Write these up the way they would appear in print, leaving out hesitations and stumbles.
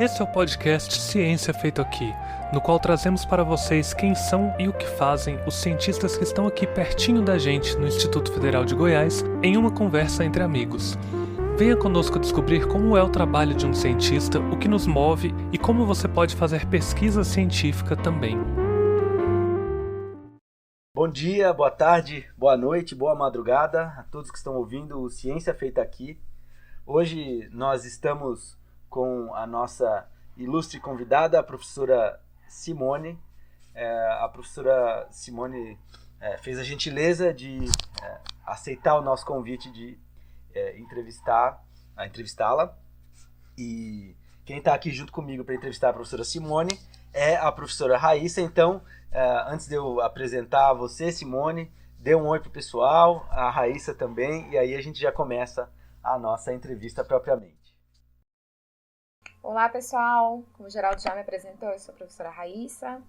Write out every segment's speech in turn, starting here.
Esse é o podcast Ciência Feito Aqui, no qual trazemos para vocês quem são e o que fazem os cientistas que estão aqui pertinho da gente no Instituto Federal de Goiás, em uma conversa entre amigos. Venha conosco descobrir como é o trabalho de um cientista, o que nos move e como você pode fazer pesquisa científica também. Bom dia, boa tarde, boa noite, boa madrugada a todos que estão ouvindo o Ciência Feita Aqui. Hoje nós estamos com a nossa ilustre convidada, a professora Simone. A professora Simone fez a gentileza de aceitar o nosso convite de entrevistá-la. E quem está aqui junto comigo para entrevistar a professora Simone é a professora Raíssa. Então, antes de eu apresentar você, Simone, dê um oi para o pessoal, a Raíssa também, e aí a gente já começa a nossa entrevista propriamente. Olá, pessoal! Como o Geraldo já me apresentou, eu sou a professora Raíssa,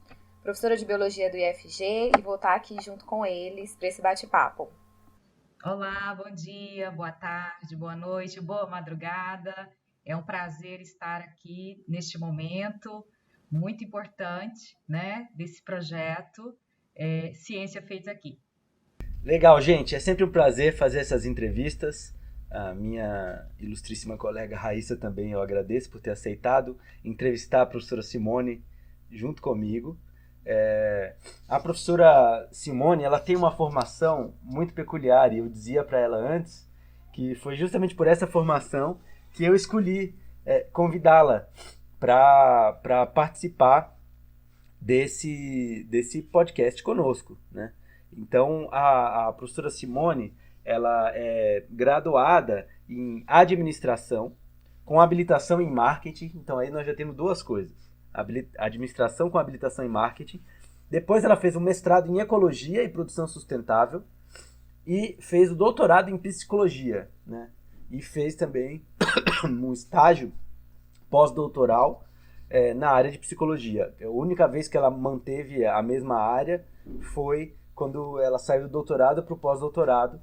professora de Biologia do IFG, e vou estar aqui junto com eles para esse bate-papo. Olá, bom dia, boa tarde, boa noite, boa madrugada. É um prazer estar aqui neste momento muito importante, né, desse projeto Ciência Feita Aqui. Legal, gente. É sempre um prazer fazer essas entrevistas. A minha ilustríssima colega Raíssa também eu agradeço por ter aceitado entrevistar a professora Simone junto comigo. A professora Simone, ela tem uma formação muito peculiar e eu dizia para ela antes que foi justamente por essa formação que eu escolhi convidá-la para participar desse podcast conosco, né? Então, a professora Simone, ela é graduada em administração, com habilitação em marketing. Então, aí nós já temos duas coisas. Administração com habilitação em marketing. Depois ela fez um mestrado em ecologia e produção sustentável e fez o doutorado em psicologia, né? E fez também um estágio pós-doutoral na área de psicologia. A única vez que ela manteve a mesma área foi quando ela saiu do doutorado para o pós-doutorado.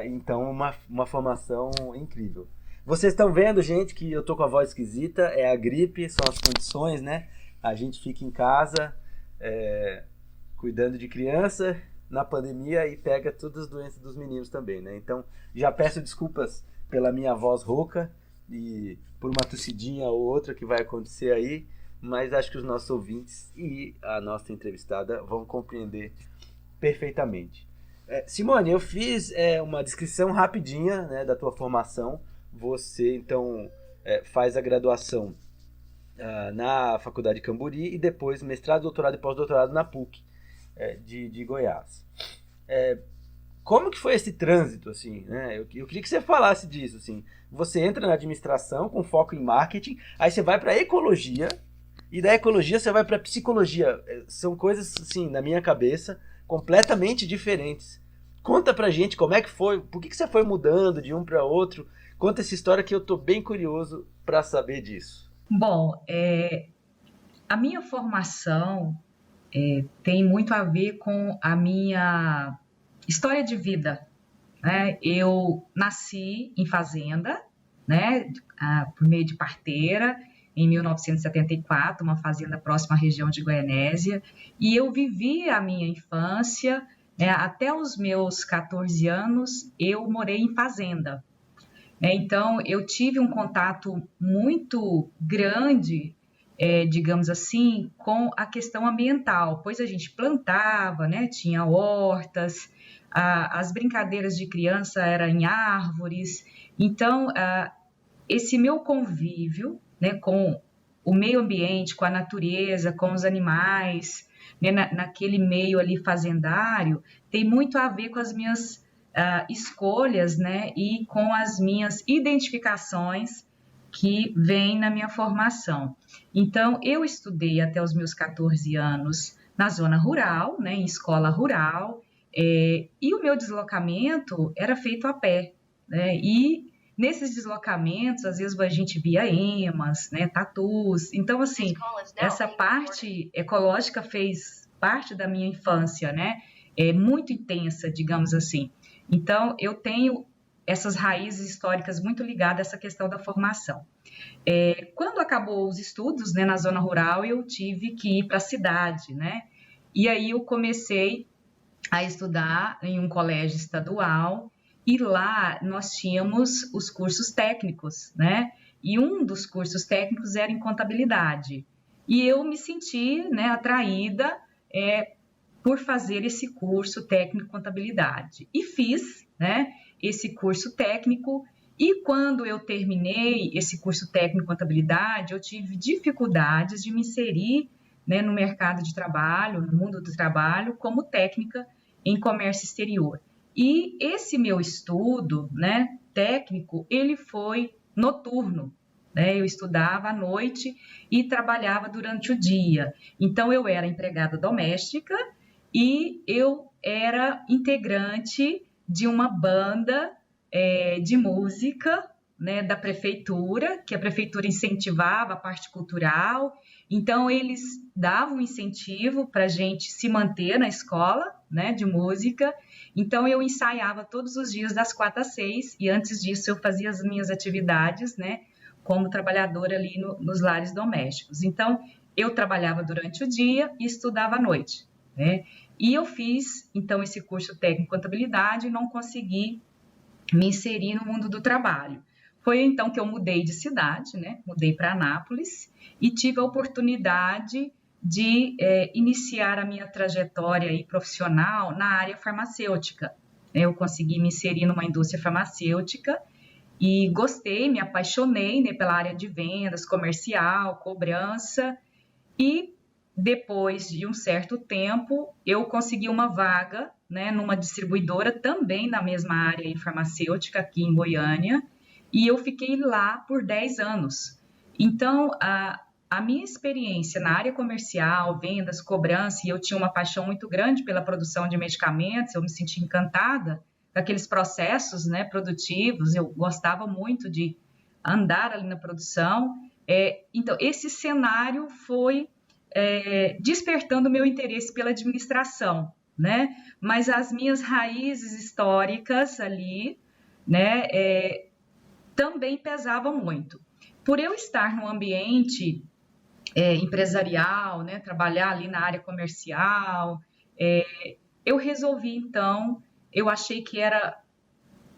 Então, uma formação incrível. Vocês estão vendo, gente, que eu tô com a voz esquisita, é a gripe, são as condições, né? A gente fica em casa cuidando de criança na pandemia e pega todas as doenças dos meninos também, né? Então, já peço desculpas pela minha voz rouca e por uma tossidinha ou outra que vai acontecer aí, mas acho que os nossos ouvintes e a nossa entrevistada vão compreender perfeitamente. Simone, eu fiz uma descrição rapidinha, né, da tua formação. Você, então, faz a graduação na Faculdade de Camburi e depois mestrado, doutorado e pós-doutorado na PUC de Goiás. Como que foi esse trânsito, assim, né? Eu queria que você falasse disso, assim. Você entra na administração com foco em marketing, aí você vai para a ecologia e da ecologia você vai para a psicologia. São coisas, assim, na minha cabeça, completamente diferentes. Conta pra gente como é que foi, por que você foi mudando de um para outro. Conta essa história que eu tô bem curioso para saber disso. Bom, a minha formação tem muito a ver com a minha história de vida, né? Eu nasci em fazenda, né, por meio de parteira, em 1974, uma fazenda próxima à região de Goianésia, e eu vivi a minha infância, até os meus 14 anos, eu morei em fazenda. Então, eu tive um contato muito grande, digamos assim, com a questão ambiental, pois a gente plantava, né, tinha hortas, as brincadeiras de criança eram em árvores. Então, esse meu convívio, né, com o meio ambiente, com a natureza, com os animais, né, naquele meio ali fazendário, tem muito a ver com as minhas escolhas, né, e com as minhas identificações que vêm na minha formação. Então, eu estudei até os meus 14 anos na zona rural, né, em escola rural, e o meu deslocamento era feito a pé, né, e nesses deslocamentos, às vezes a gente via emas, né, tatus. Então, assim, essa parte ecológica fez parte da minha infância, né, muito intensa, digamos assim. Então, eu tenho essas raízes históricas muito ligadas a essa questão da formação. Quando acabou os estudos, né, na zona rural, eu tive que ir para a cidade, né? E aí eu comecei a estudar em um colégio estadual e lá nós tínhamos os cursos técnicos, né? E um dos cursos técnicos era em contabilidade. E eu me senti, né, atraída por fazer esse curso técnico em contabilidade. E fiz, né, esse curso técnico. E quando eu terminei esse curso técnico em contabilidade, eu tive dificuldades de me inserir, né, no mercado de trabalho, no mundo do trabalho, como técnica em comércio exterior. E esse meu estudo, né, técnico, ele foi noturno, né? Eu estudava à noite e trabalhava durante o dia. Então, eu era empregada doméstica e eu era integrante de uma banda de música, né, da prefeitura, que a prefeitura incentivava a parte cultural. Então, eles davam incentivo para a gente se manter na escola, né, de música. Então, eu ensaiava todos os dias das 4 às 6, e antes disso eu fazia as minhas atividades, né, como trabalhadora ali nos lares domésticos. Então, eu trabalhava durante o dia e estudava à noite, né? E eu fiz, então, esse curso técnico em contabilidade e não consegui me inserir no mundo do trabalho. Foi então que eu mudei de cidade, né? Mudei para Anápolis e tive a oportunidade de iniciar a minha trajetória aí profissional na área farmacêutica. Eu consegui me inserir numa indústria farmacêutica e gostei, me apaixonei, né, pela área de vendas, comercial, cobrança, e depois de um certo tempo eu consegui uma vaga, né, numa distribuidora também na mesma área farmacêutica aqui em Goiânia, e eu fiquei lá por 10 anos. Então, a minha experiência na área comercial, vendas, cobrança, e eu tinha uma paixão muito grande pela produção de medicamentos, eu me senti encantada com aqueles processos, né, produtivos, eu gostava muito de andar ali na produção. Então, esse cenário foi despertando meu interesse pela administração, né? Mas as minhas raízes históricas ali, né, também pesavam muito. Por eu estar num ambiente empresarial, né, trabalhar ali na área comercial, eu resolvi, então, eu achei que era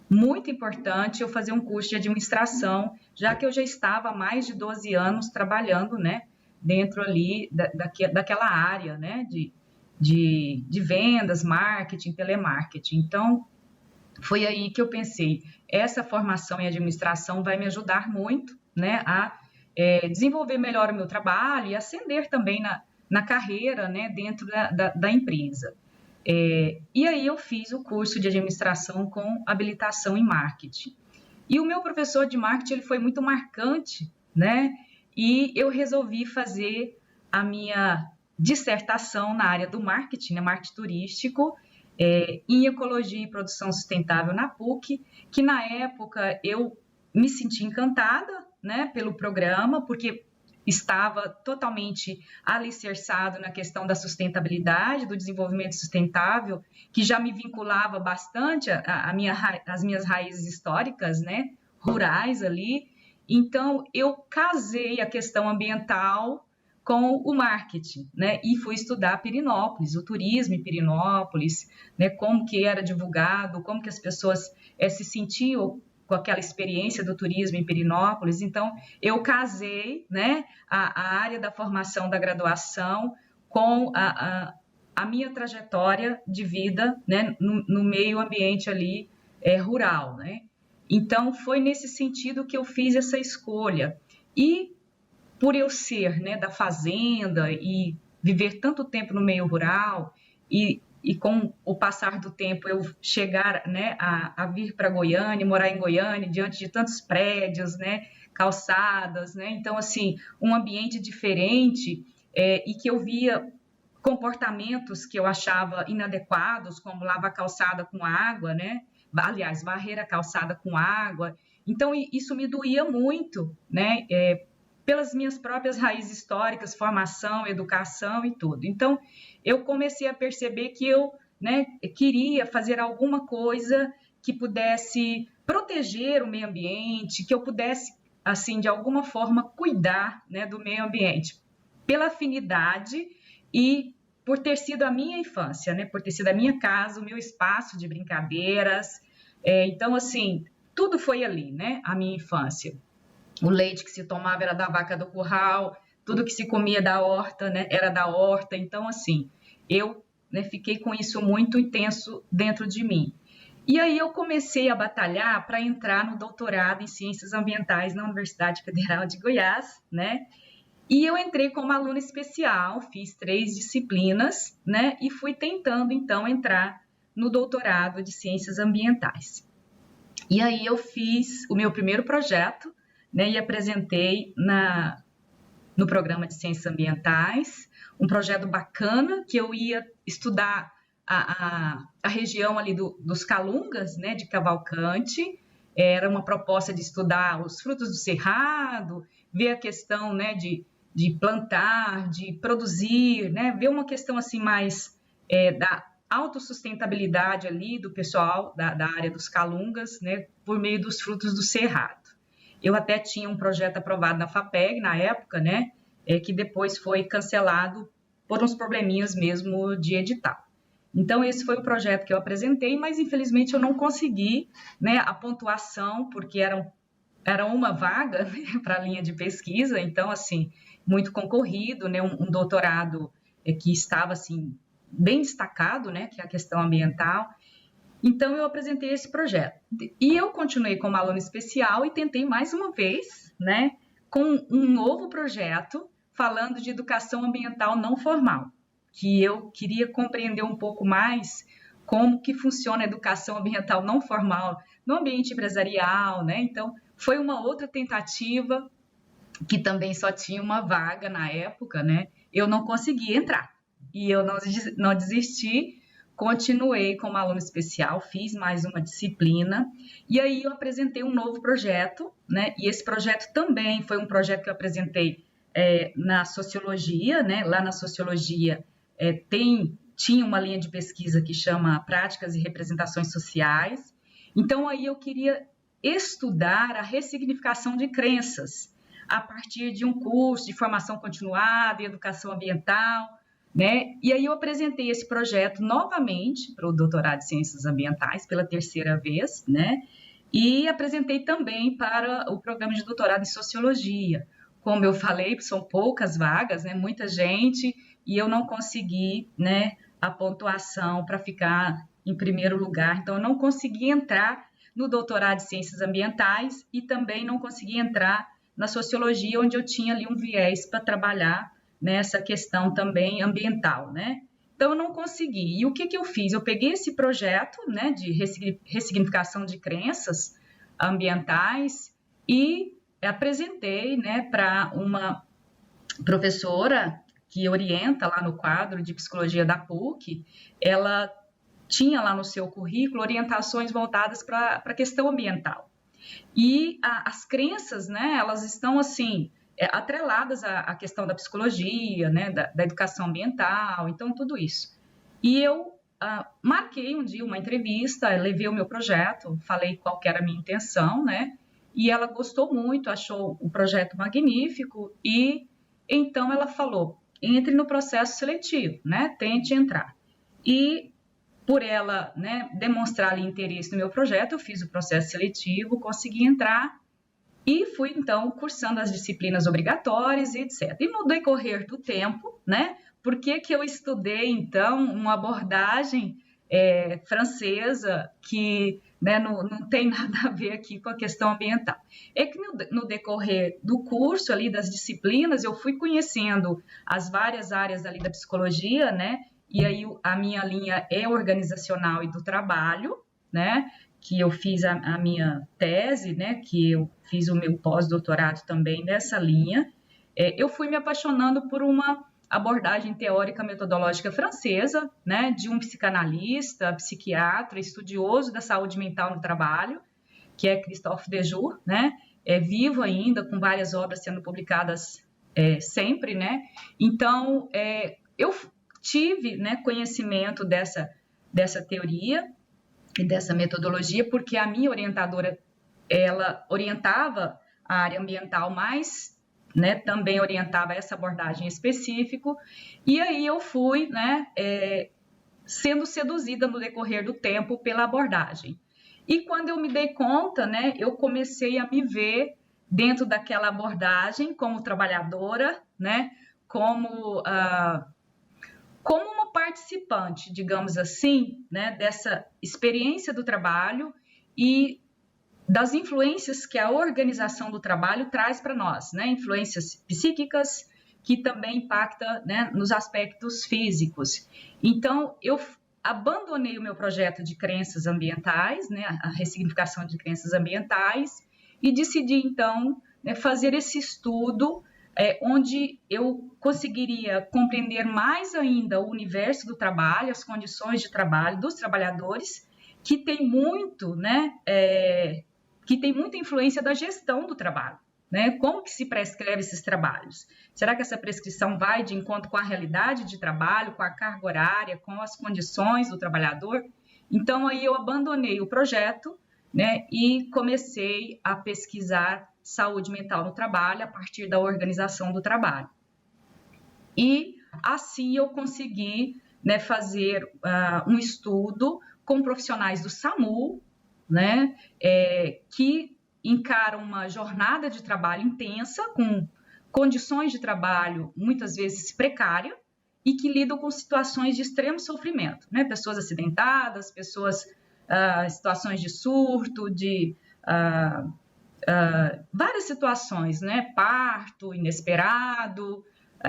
muito importante eu fazer um curso de administração, já que eu já estava há mais de 12 anos trabalhando, né, dentro ali daquela área, né, de vendas, marketing, telemarketing. Então, foi aí que eu pensei, essa formação em administração vai me ajudar muito, né, a desenvolver melhor o meu trabalho e ascender também na carreira, né, dentro da empresa. E aí eu fiz o curso de administração com habilitação em marketing. E o meu professor de marketing ele foi muito marcante, né, e eu resolvi fazer a minha dissertação na área do marketing, né, marketing turístico, em ecologia e produção sustentável na PUC, que na época eu me senti encantada, né, pelo programa, porque estava totalmente alicerçado na questão da sustentabilidade, do desenvolvimento sustentável, que já me vinculava bastante às minhas raízes históricas, né, rurais ali. Então, eu casei a questão ambiental com o marketing, né, e fui estudar Pirenópolis, o turismo em Pirenópolis, né, como que era divulgado, como que as pessoas se sentiam com aquela experiência do turismo em Pirenópolis. Então, eu casei, né, a área da formação da graduação com a minha trajetória de vida, né, no meio ambiente ali rural, né. Então, foi nesse sentido que eu fiz essa escolha. E por eu ser, né, da fazenda e viver tanto tempo no meio rural e com o passar do tempo eu chegar, né, a vir para Goiânia, morar em Goiânia, diante de tantos prédios, né, calçadas, né, então, assim, um ambiente diferente e que eu via comportamentos que eu achava inadequados, como lavar calçada com água, né, aliás, varrer a calçada com água. Então, isso me doía muito, né, pelas minhas próprias raízes históricas, formação, educação e tudo. Então, eu comecei a perceber que eu, né, queria fazer alguma coisa que pudesse proteger o meio ambiente, que eu pudesse, assim, de alguma forma, cuidar, né, do meio ambiente, pela afinidade e por ter sido a minha infância, né, por ter sido a minha casa, o meu espaço de brincadeiras. Então, assim, tudo foi ali, né, a minha infância. O leite que se tomava era da vaca do curral, tudo que se comia da horta, né, era da horta. Então, assim, eu, né, fiquei com isso muito intenso dentro de mim. E aí eu comecei a batalhar para entrar no doutorado em Ciências Ambientais na Universidade Federal de Goiás, né? E eu entrei como aluna especial, fiz 3 disciplinas, né? E fui tentando, então, entrar no doutorado de Ciências Ambientais. E aí eu fiz o meu primeiro projeto, né? E apresentei no programa de Ciências Ambientais, um projeto bacana que eu ia estudar a região ali dos Calungas, né, de Cavalcante. Era uma proposta de estudar os frutos do cerrado, ver a questão, né, de plantar, de produzir, né, ver uma questão assim mais da autossustentabilidade ali do pessoal da área dos Calungas, né, por meio dos frutos do cerrado. Eu até tinha um projeto aprovado na FAPEG na época, né, que depois foi cancelado por uns probleminhas mesmo de edital. Então, esse foi o projeto que eu apresentei, mas infelizmente eu não consegui, né, a pontuação, porque era uma vaga, né, para a linha de pesquisa, então, assim, muito concorrido, né, um doutorado que estava, assim, bem destacado, né, que é a questão ambiental. Então, eu apresentei esse projeto. E eu continuei como aluna especial e tentei mais uma vez, né, com um novo projeto falando de educação ambiental não formal, que eu queria compreender um pouco mais como que funciona a educação ambiental não formal no ambiente empresarial, né? Então, foi uma outra tentativa que também só tinha uma vaga na época, né? Eu não consegui entrar e eu não desisti, continuei como aluna especial, fiz mais uma disciplina e aí eu apresentei um novo projeto, né? E esse projeto também foi um projeto que eu apresentei na sociologia, né? Lá na sociologia tinha uma linha de pesquisa que chama Práticas e Representações Sociais. Então, aí eu queria estudar a ressignificação de crenças a partir de um curso de formação continuada em educação ambiental, né? E aí eu apresentei esse projeto novamente para o doutorado de Ciências Ambientais, pela 3ª vez, né? E apresentei também para o programa de doutorado em Sociologia. Como eu falei, são poucas vagas, né? Muita gente, e eu não consegui, né, a pontuação para ficar em primeiro lugar. Então, eu não consegui entrar no doutorado de Ciências Ambientais e também não consegui entrar na Sociologia, onde eu tinha ali um viés para trabalhar nessa questão também ambiental, né? Então, eu não consegui. E o que eu fiz? Eu peguei esse projeto, né, de ressignificação de crenças ambientais e apresentei, né, para uma professora que orienta lá no quadro de psicologia da PUC. Ela tinha lá no seu currículo orientações voltadas para a questão ambiental. E as crenças, né, elas estão, assim, atreladas à questão da psicologia, né, da educação ambiental, então tudo isso. E eu marquei um dia uma entrevista, levei o meu projeto, falei qual que era a minha intenção, né, e ela gostou muito, achou o projeto magnífico e então ela falou, entre no processo seletivo, né, tente entrar. E por ela, né, demonstrar ali interesse no meu projeto, eu fiz o processo seletivo, consegui entrar e fui, então, cursando as disciplinas obrigatórias e etc. E no decorrer do tempo, né, por que eu estudei, então, uma abordagem francesa que, né, não tem nada a ver aqui com a questão ambiental? É que no decorrer do curso ali, das disciplinas, eu fui conhecendo as várias áreas ali da psicologia, né, e aí a minha linha é organizacional e do trabalho, né, que eu fiz a minha tese, né, que eu fiz o meu pós-doutorado também nessa linha. Eu fui me apaixonando por uma abordagem teórica metodológica francesa, né, de um psicanalista, psiquiatra, estudioso da saúde mental no trabalho, que é Christophe Dejour, né, vivo ainda, com várias obras sendo publicadas sempre, né. Então, eu tive, né, conhecimento dessa teoria e dessa metodologia, porque a minha orientadora, ela orientava a área ambiental, mas, né, também orientava essa abordagem específica, e aí eu fui, né, sendo seduzida no decorrer do tempo pela abordagem. E quando eu me dei conta, né, eu comecei a me ver dentro daquela abordagem como trabalhadora, né, como uma participante, digamos assim, né, dessa experiência do trabalho e das influências que a organização do trabalho traz para nós, né, influências psíquicas que também impactam, né, nos aspectos físicos. Então, eu abandonei o meu projeto de crenças ambientais, né, a ressignificação de crenças ambientais, e decidi, então, né, fazer esse estudo onde eu conseguiria compreender mais ainda o universo do trabalho, as condições de trabalho dos trabalhadores, que tem muito, né, que tem muita influência da gestão do trabalho, né? Como que se prescreve esses trabalhos? Será que essa prescrição vai de encontro com a realidade de trabalho, com a carga horária, com as condições do trabalhador? Então, aí eu abandonei o projeto, né, e comecei a pesquisar saúde mental no trabalho a partir da organização do trabalho. E assim eu consegui, né, fazer um estudo com profissionais do SAMU, né, que encaram uma jornada de trabalho intensa, com condições de trabalho muitas vezes precárias e que lidam com situações de extremo sofrimento, né, pessoas acidentadas, pessoas em situações de surto, de várias situações, né, parto inesperado.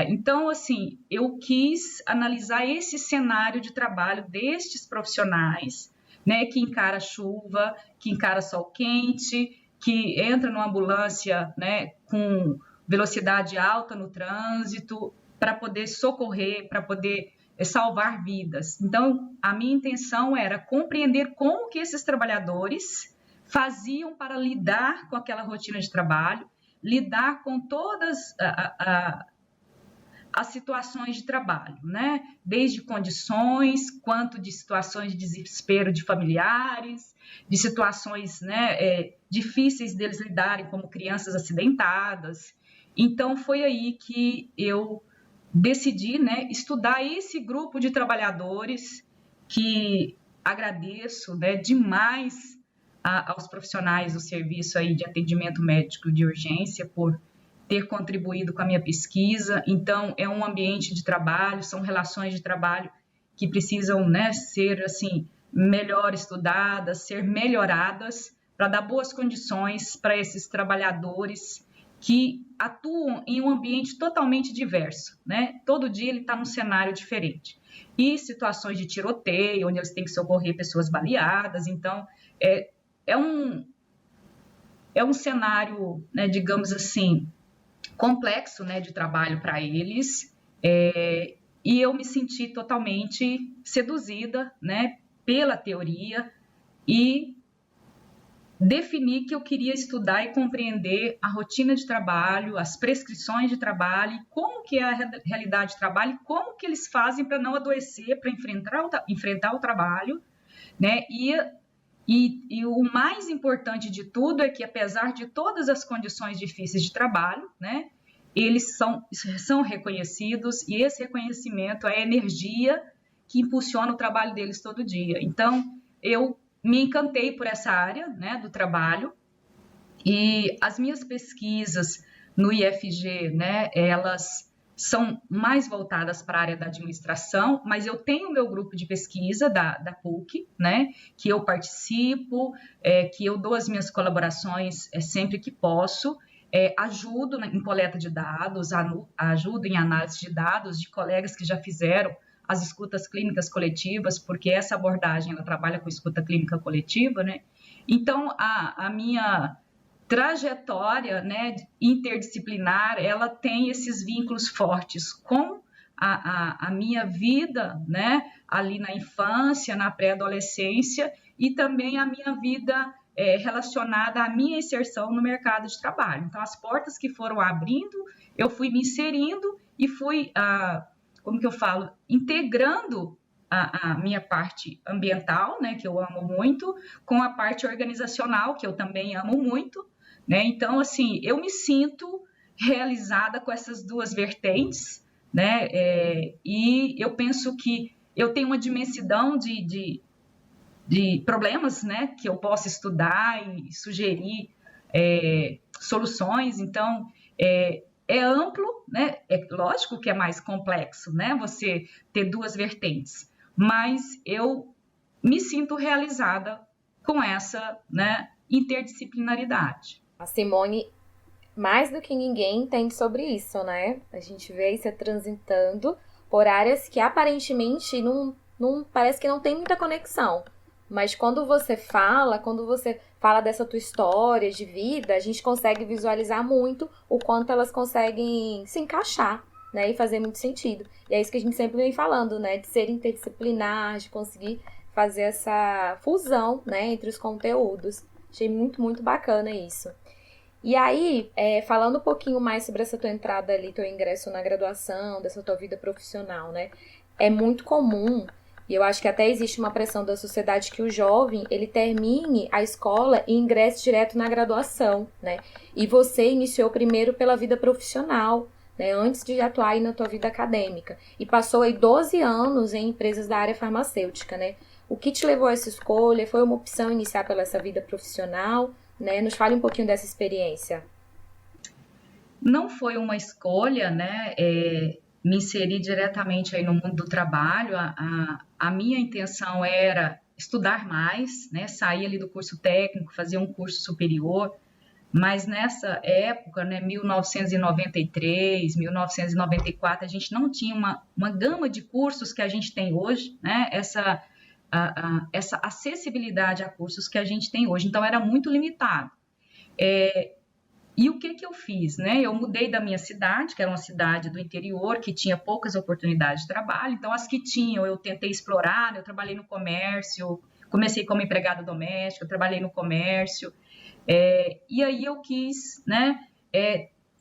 Então, assim, eu quis analisar esse cenário de trabalho destes profissionais, né, que encara chuva, que encara sol quente, que entra numa ambulância, né, com velocidade alta no trânsito, para poder socorrer, para poder salvar vidas. Então, a minha intenção era compreender como que esses trabalhadores faziam para lidar com aquela rotina de trabalho, lidar com todas as situações de trabalho, né? Desde condições, quanto de situações de desespero de familiares, de situações, né, difíceis deles lidarem, como crianças acidentadas. Então, foi aí que eu decidi, né, estudar esse grupo de trabalhadores, que agradeço, né, demais aos profissionais do serviço aí de atendimento médico de urgência por ter contribuído com a minha pesquisa. Então, é um ambiente de trabalho, são relações de trabalho que precisam, né, ser assim, melhor estudadas, ser melhoradas, para dar boas condições para esses trabalhadores que atuam em um ambiente totalmente diverso, né? Todo dia ele está num cenário diferente. E situações de tiroteio, onde eles têm que socorrer pessoas baleadas. Então, é um cenário, né, digamos assim, complexo, né, de trabalho para eles. E eu me senti totalmente seduzida, né, pela teoria e defini que eu queria estudar e compreender a rotina de trabalho, as prescrições de trabalho, e como que é a realidade de trabalho, e como que eles fazem para não adoecer, para enfrentar o trabalho, né? E o mais importante de tudo é que, apesar de todas as condições difíceis de trabalho, né, eles são reconhecidos, e esse reconhecimento é a energia que impulsiona o trabalho deles todo dia. Então, eu me encantei por essa área, né, do trabalho, e as minhas pesquisas no IFG, né, elas são mais voltadas para a área da administração, mas eu tenho o meu grupo de pesquisa da PUC, né, que eu participo, que eu dou as minhas colaborações sempre que posso, ajudo em coleta de dados, ajudo em análise de dados de colegas que já fizeram as escutas clínicas coletivas, porque essa abordagem ela trabalha com escuta clínica coletiva, né? Então, a minha trajetória, né, interdisciplinar, ela tem esses vínculos fortes com a minha vida, né, ali na infância, na pré-adolescência, e também a minha vida relacionada à minha inserção no mercado de trabalho. Então, as portas que foram abrindo, eu fui me inserindo e fui, como que eu falo, integrando a minha parte ambiental, né, que eu amo muito, com a parte organizacional, que eu também amo muito, né? Então, assim, eu me sinto realizada com essas duas vertentes, né? E eu penso que eu tenho uma dimensão de problemas, né, que eu posso estudar e sugerir soluções. Então, é amplo, né? É lógico que é mais complexo, né? Você ter duas vertentes, mas eu me sinto realizada com essa, né, interdisciplinaridade. A Simone, mais do que ninguém, entende sobre isso, né? A gente vê você transitando por áreas que aparentemente não parece que não tem muita conexão. Mas quando você fala dessa tua história de vida, a gente consegue visualizar muito o quanto elas conseguem se encaixar, né? E fazer muito sentido. E é isso que a gente sempre vem falando, né? De ser interdisciplinar, de conseguir fazer essa fusão, né? Entre os conteúdos. Achei muito, muito bacana isso. E aí, falando um pouquinho mais sobre essa tua entrada ali, teu ingresso na graduação, dessa tua vida profissional, né? É muito comum, e eu acho que até existe uma pressão da sociedade que o jovem, ele termine a escola e ingresse direto na graduação, né? E você iniciou primeiro pela vida profissional, né? Antes de atuar aí na tua vida acadêmica. E passou aí 12 anos em empresas da área farmacêutica, né? O que te levou a essa escolha? Foi uma opção iniciar pela essa vida profissional, né? Nos fale um pouquinho dessa experiência. Não foi uma escolha, né? Me inserir diretamente aí no mundo do trabalho. A minha intenção era estudar mais, né? Sair ali do curso técnico, fazer um curso superior, mas nessa época, né, 1993, 1994, a gente não tinha uma gama de cursos que a gente tem hoje, né? Essa acessibilidade a cursos que a gente tem hoje, então era muito limitado. E o que eu fiz, né? Eu mudei da minha cidade, que era uma cidade do interior, que tinha poucas oportunidades de trabalho, então as que tinham eu tentei explorar, eu trabalhei no comércio, comecei como empregada doméstica, eu trabalhei no comércio, e aí eu quis, né,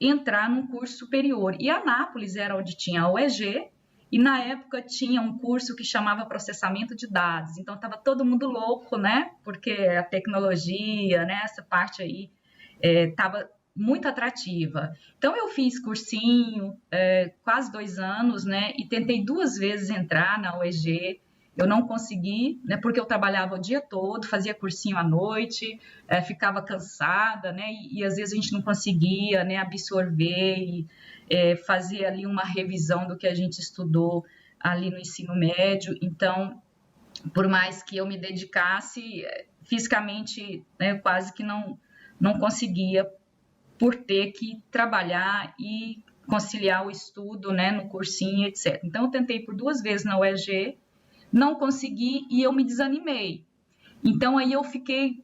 entrar num curso superior. E Anápolis era onde tinha a UEG, e na época tinha um curso que chamava processamento de dados, então estava todo mundo louco, né? Porque a tecnologia, né, essa parte aí estava muito atrativa. Então eu fiz cursinho, quase 2 anos, né? E tentei 2 vezes entrar na UEG. Eu não consegui, né? Porque eu trabalhava o dia todo, fazia cursinho à noite, ficava cansada, né? E às vezes a gente não conseguia, né, absorver e fazer ali uma revisão do que a gente estudou ali no ensino médio. Então, por mais que eu me dedicasse, fisicamente, né, quase que não conseguia, por ter que trabalhar e conciliar o estudo, né, no cursinho, etc. Então, eu tentei por 2 vezes na UEG, não consegui e eu me desanimei. Então, aí eu fiquei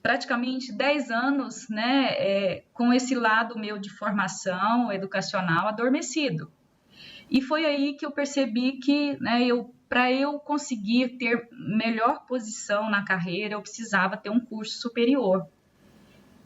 praticamente 10 anos, né, com esse lado meu de formação educacional adormecido. E foi aí que eu percebi que, né, para eu conseguir ter melhor posição na carreira, eu precisava ter um curso superior.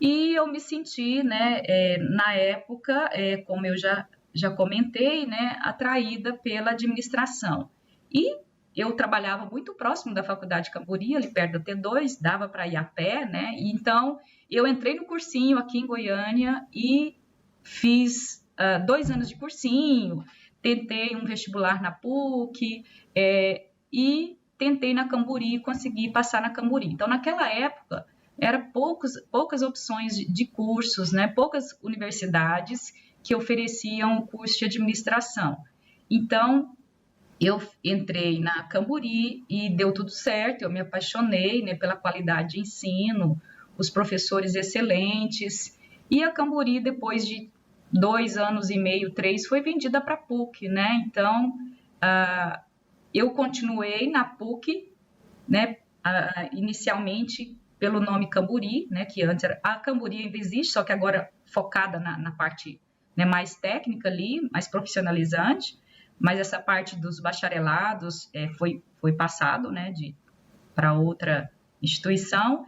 E eu me senti, né, na época, como eu já comentei, né, atraída pela administração. E eu trabalhava muito próximo da Faculdade Camburi, ali perto da T2, dava para ir a pé, né? Então, eu entrei no cursinho aqui em Goiânia e fiz 2 anos de cursinho, tentei um vestibular na PUC e tentei na Camburi e consegui passar na Camburi. Então, naquela época, eram poucas opções de cursos, né? Poucas universidades que ofereciam o curso de administração. Então, eu entrei na Camburi e deu tudo certo, eu me apaixonei, né, pela qualidade de ensino, os professores excelentes, e a Camburi, depois de 2 anos e meio, 3, foi vendida para a PUC, né? Então, eu continuei na PUC, né, inicialmente pelo nome Camburi, né, que antes era a Camburi ainda existe, só que agora focada na parte, né, mais técnica ali, mais profissionalizante, mas essa parte dos bacharelados foi passado, né, para outra instituição,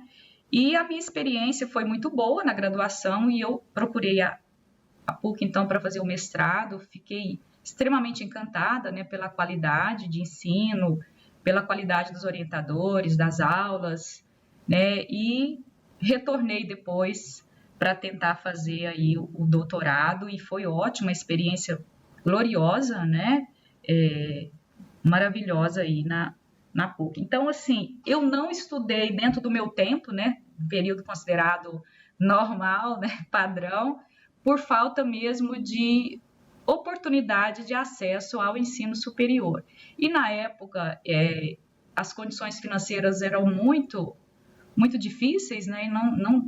e a minha experiência foi muito boa na graduação e eu procurei a PUC, então, para fazer o mestrado, fiquei extremamente encantada, né, pela qualidade de ensino, pela qualidade dos orientadores, das aulas, né? E retornei depois para tentar fazer aí o doutorado, e foi ótima, experiência gloriosa, né? Maravilhosa aí na PUC. Então, assim, eu não estudei dentro do meu tempo, né? Período considerado normal, né? Padrão, por falta mesmo de oportunidade de acesso ao ensino superior. E na época, as condições financeiras eram muito difíceis, né?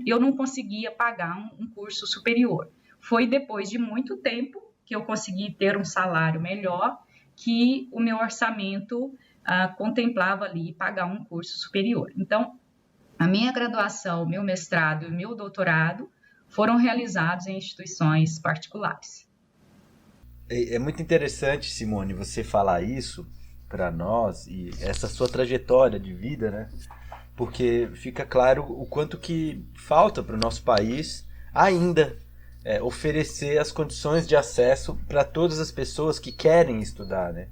E eu não conseguia pagar um curso superior. Foi depois de muito tempo que eu consegui ter um salário melhor, que o meu orçamento contemplava ali pagar um curso superior. Então, a minha graduação, meu mestrado e meu doutorado foram realizados em instituições particulares. É muito interessante, Simone, você falar isso para nós e essa sua trajetória de vida, né? Porque fica claro o quanto que falta para o nosso país ainda oferecer as condições de acesso para todas as pessoas que querem estudar, né?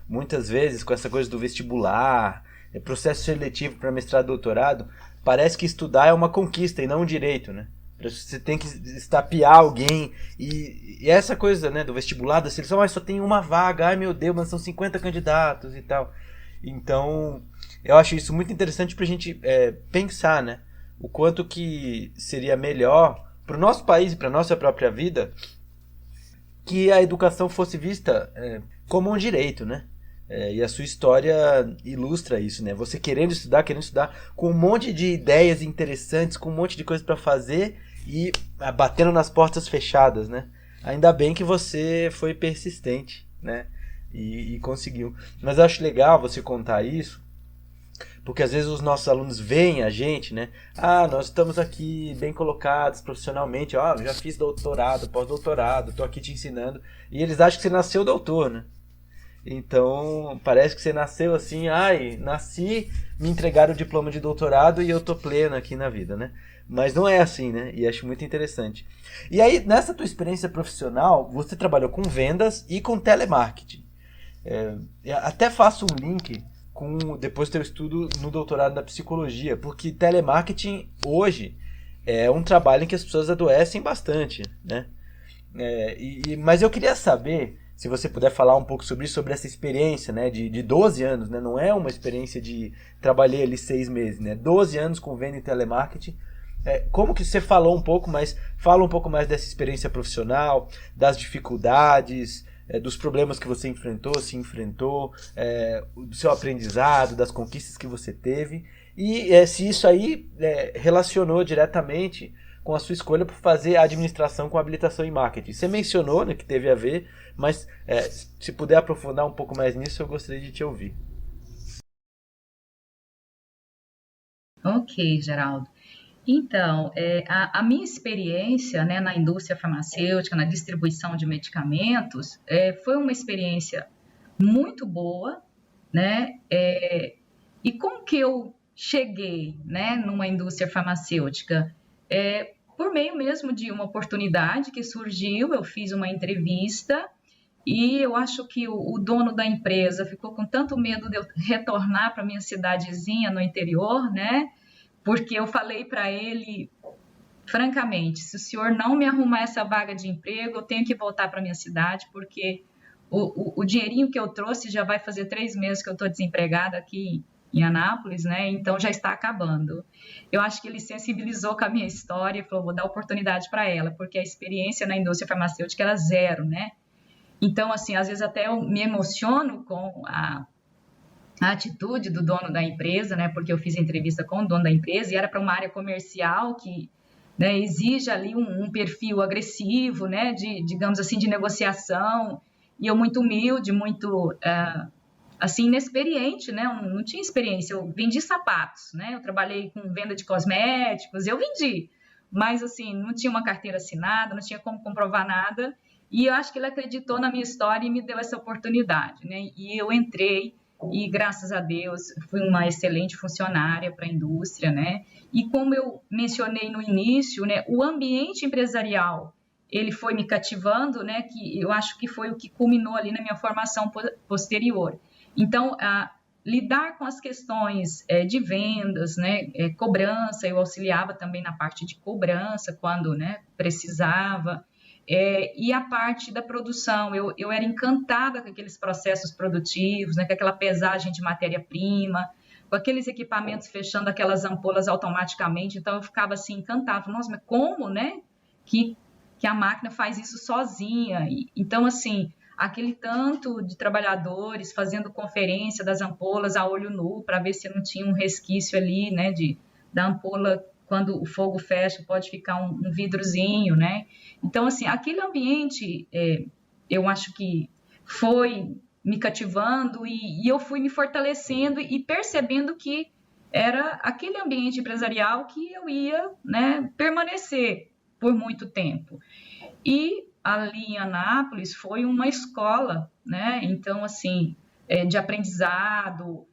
Muitas vezes, com essa coisa do vestibular, processo seletivo para mestrado e doutorado, parece que estudar é uma conquista e não um direito, né? Você tem que estapear alguém. E essa coisa, né, do vestibular, da seleção, só tem uma vaga, ai meu Deus, mas são 50 candidatos e tal. Então, eu acho isso muito interessante pra gente pensar, né? O quanto que seria melhor pro nosso país e pra nossa própria vida que a educação fosse vista como um direito, né? E a sua história ilustra isso, né? Você querendo estudar, com um monte de ideias interessantes, com um monte de coisa para fazer e batendo nas portas fechadas, né? Ainda bem que você foi persistente, né? E conseguiu. Mas eu acho legal você contar isso, porque às vezes os nossos alunos veem a gente, né? Nós estamos aqui bem colocados profissionalmente, já fiz doutorado, pós-doutorado, tô aqui te ensinando. E eles acham que você nasceu doutor, né? Então, parece que você nasceu assim, nasci, me entregaram o diploma de doutorado e eu tô pleno aqui na vida, né? Mas não é assim, né? E acho muito interessante. E aí, nessa tua experiência profissional, você trabalhou com vendas e com telemarketing. Até faço um link com depois do teu estudo no doutorado na psicologia, porque telemarketing hoje é um trabalho em que as pessoas adoecem bastante, né? Mas eu queria saber, se você puder falar um pouco sobre isso, sobre essa experiência, né, de 12 anos, né, não é uma experiência de trabalhei ali 6 meses, né, 12 anos com venda e telemarketing. Como que você falou um pouco, mas fala um pouco mais dessa experiência profissional, das dificuldades, dos problemas que você se enfrentou, do seu aprendizado, das conquistas que você teve, e se isso aí relacionou diretamente com a sua escolha por fazer administração com habilitação em marketing. Você mencionou, né, que teve a ver, mas se puder aprofundar um pouco mais nisso, eu gostaria de te ouvir. Ok, Geraldo. Então, a minha experiência, né, na indústria farmacêutica, na distribuição de medicamentos, foi uma experiência muito boa, né? E como que eu cheguei, né, numa indústria farmacêutica? Por meio mesmo de uma oportunidade que surgiu, eu fiz uma entrevista e eu acho que o dono da empresa ficou com tanto medo de eu retornar para minha cidadezinha no interior, né? Porque eu falei para ele, francamente, se o senhor não me arrumar essa vaga de emprego, eu tenho que voltar para minha cidade, porque o dinheirinho que eu trouxe já vai fazer 3 meses que eu estou desempregada aqui em Anápolis, né? Então já está acabando. Eu acho que ele sensibilizou com a minha história e falou, vou dar oportunidade para ela, porque a experiência na indústria farmacêutica era zero, né? Então, assim, às vezes até eu me emociono com a atitude do dono da empresa, né? Porque eu fiz a entrevista com o dono da empresa e era para uma área comercial que, né, exige ali um perfil agressivo, né? Digamos assim, de negociação. E eu muito humilde, muito assim, inexperiente, né? Eu não tinha experiência. Eu vendi sapatos, né? Eu trabalhei com venda de cosméticos, eu vendi. Mas, assim, não tinha uma carteira assinada, não tinha como comprovar nada. E eu acho que ele acreditou na minha história e me deu essa oportunidade, né? E eu entrei e, graças a Deus, fui uma excelente funcionária para a indústria, né? E como eu mencionei no início, né, o ambiente empresarial, ele foi me cativando, né? Que eu acho que foi o que culminou ali na minha formação posterior. Então, lidar com as questões de vendas, né, cobrança, eu auxiliava também na parte de cobrança quando, né, precisava, e a parte da produção, eu era encantada com aqueles processos produtivos, né, com aquela pesagem de matéria-prima, com aqueles equipamentos fechando aquelas ampolas automaticamente, então eu ficava assim encantada, nossa, mas como, né, que a máquina faz isso sozinha? Então, assim, aquele tanto de trabalhadores fazendo conferência das ampolas a olho nu para ver se não tinha um resquício ali, né, da ampola, quando o fogo fecha, pode ficar um vidrozinho, né? Então, assim, aquele ambiente, eu acho que foi me cativando e eu fui me fortalecendo e percebendo que era aquele ambiente empresarial que eu ia, né, permanecer por muito tempo. E ali em Anápolis foi uma escola, né? Então, assim, de aprendizado,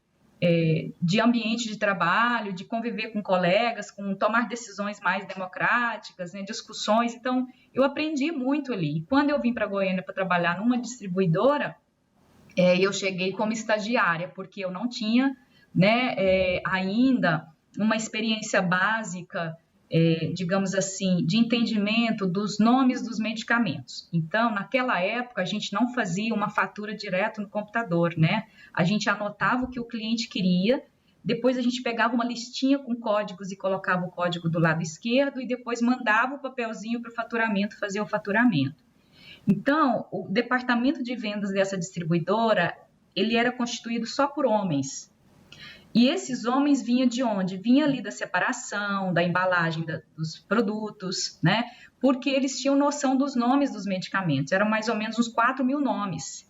de ambiente de trabalho, de conviver com colegas, com tomar decisões mais democráticas, né? Discussões. Então, eu aprendi muito ali. E quando eu vim para Goiânia para trabalhar numa distribuidora, eu cheguei como estagiária, porque eu não tinha, né, ainda uma experiência básica, digamos assim, de entendimento dos nomes dos medicamentos. Então, naquela época, a gente não fazia uma fatura direto no computador, né? A gente anotava o que o cliente queria, depois a gente pegava uma listinha com códigos e colocava o código do lado esquerdo e depois mandava o papelzinho para o faturamento fazer o faturamento. Então, o departamento de vendas dessa distribuidora, ele era constituído só por homens. E esses homens vinham de onde? Vinha ali da separação, da embalagem dos produtos, né? Porque eles tinham noção dos nomes dos medicamentos. Eram mais ou menos uns 4.000 nomes.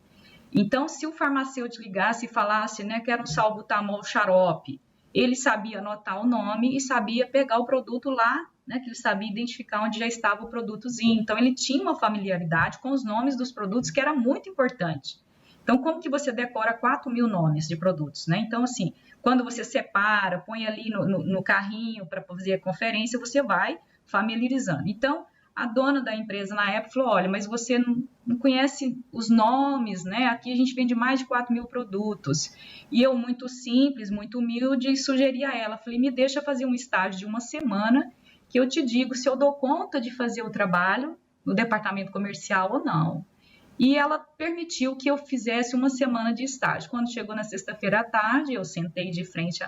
Então, se o farmacêutico ligasse e falasse, né, que era um salbutamol xarope, ele sabia anotar o nome e sabia pegar o produto lá, né, que ele sabia identificar onde já estava o produtozinho. Então, ele tinha uma familiaridade com os nomes dos produtos, que era muito importante. Então, como que você decora 4.000 nomes de produtos, né? Então, assim, quando você separa, põe ali no carrinho para fazer a conferência, você vai familiarizando. Então, a dona da empresa na época falou, olha, mas você não conhece os nomes, né? Aqui a gente vende mais de 4.000 produtos. E eu, muito simples, muito humilde, sugeri a ela, falei, me deixa fazer um estágio de uma semana, que eu te digo se eu dou conta de fazer o trabalho no departamento comercial ou não. E ela permitiu que eu fizesse uma semana de estágio. Quando chegou na sexta-feira à tarde, eu sentei de frente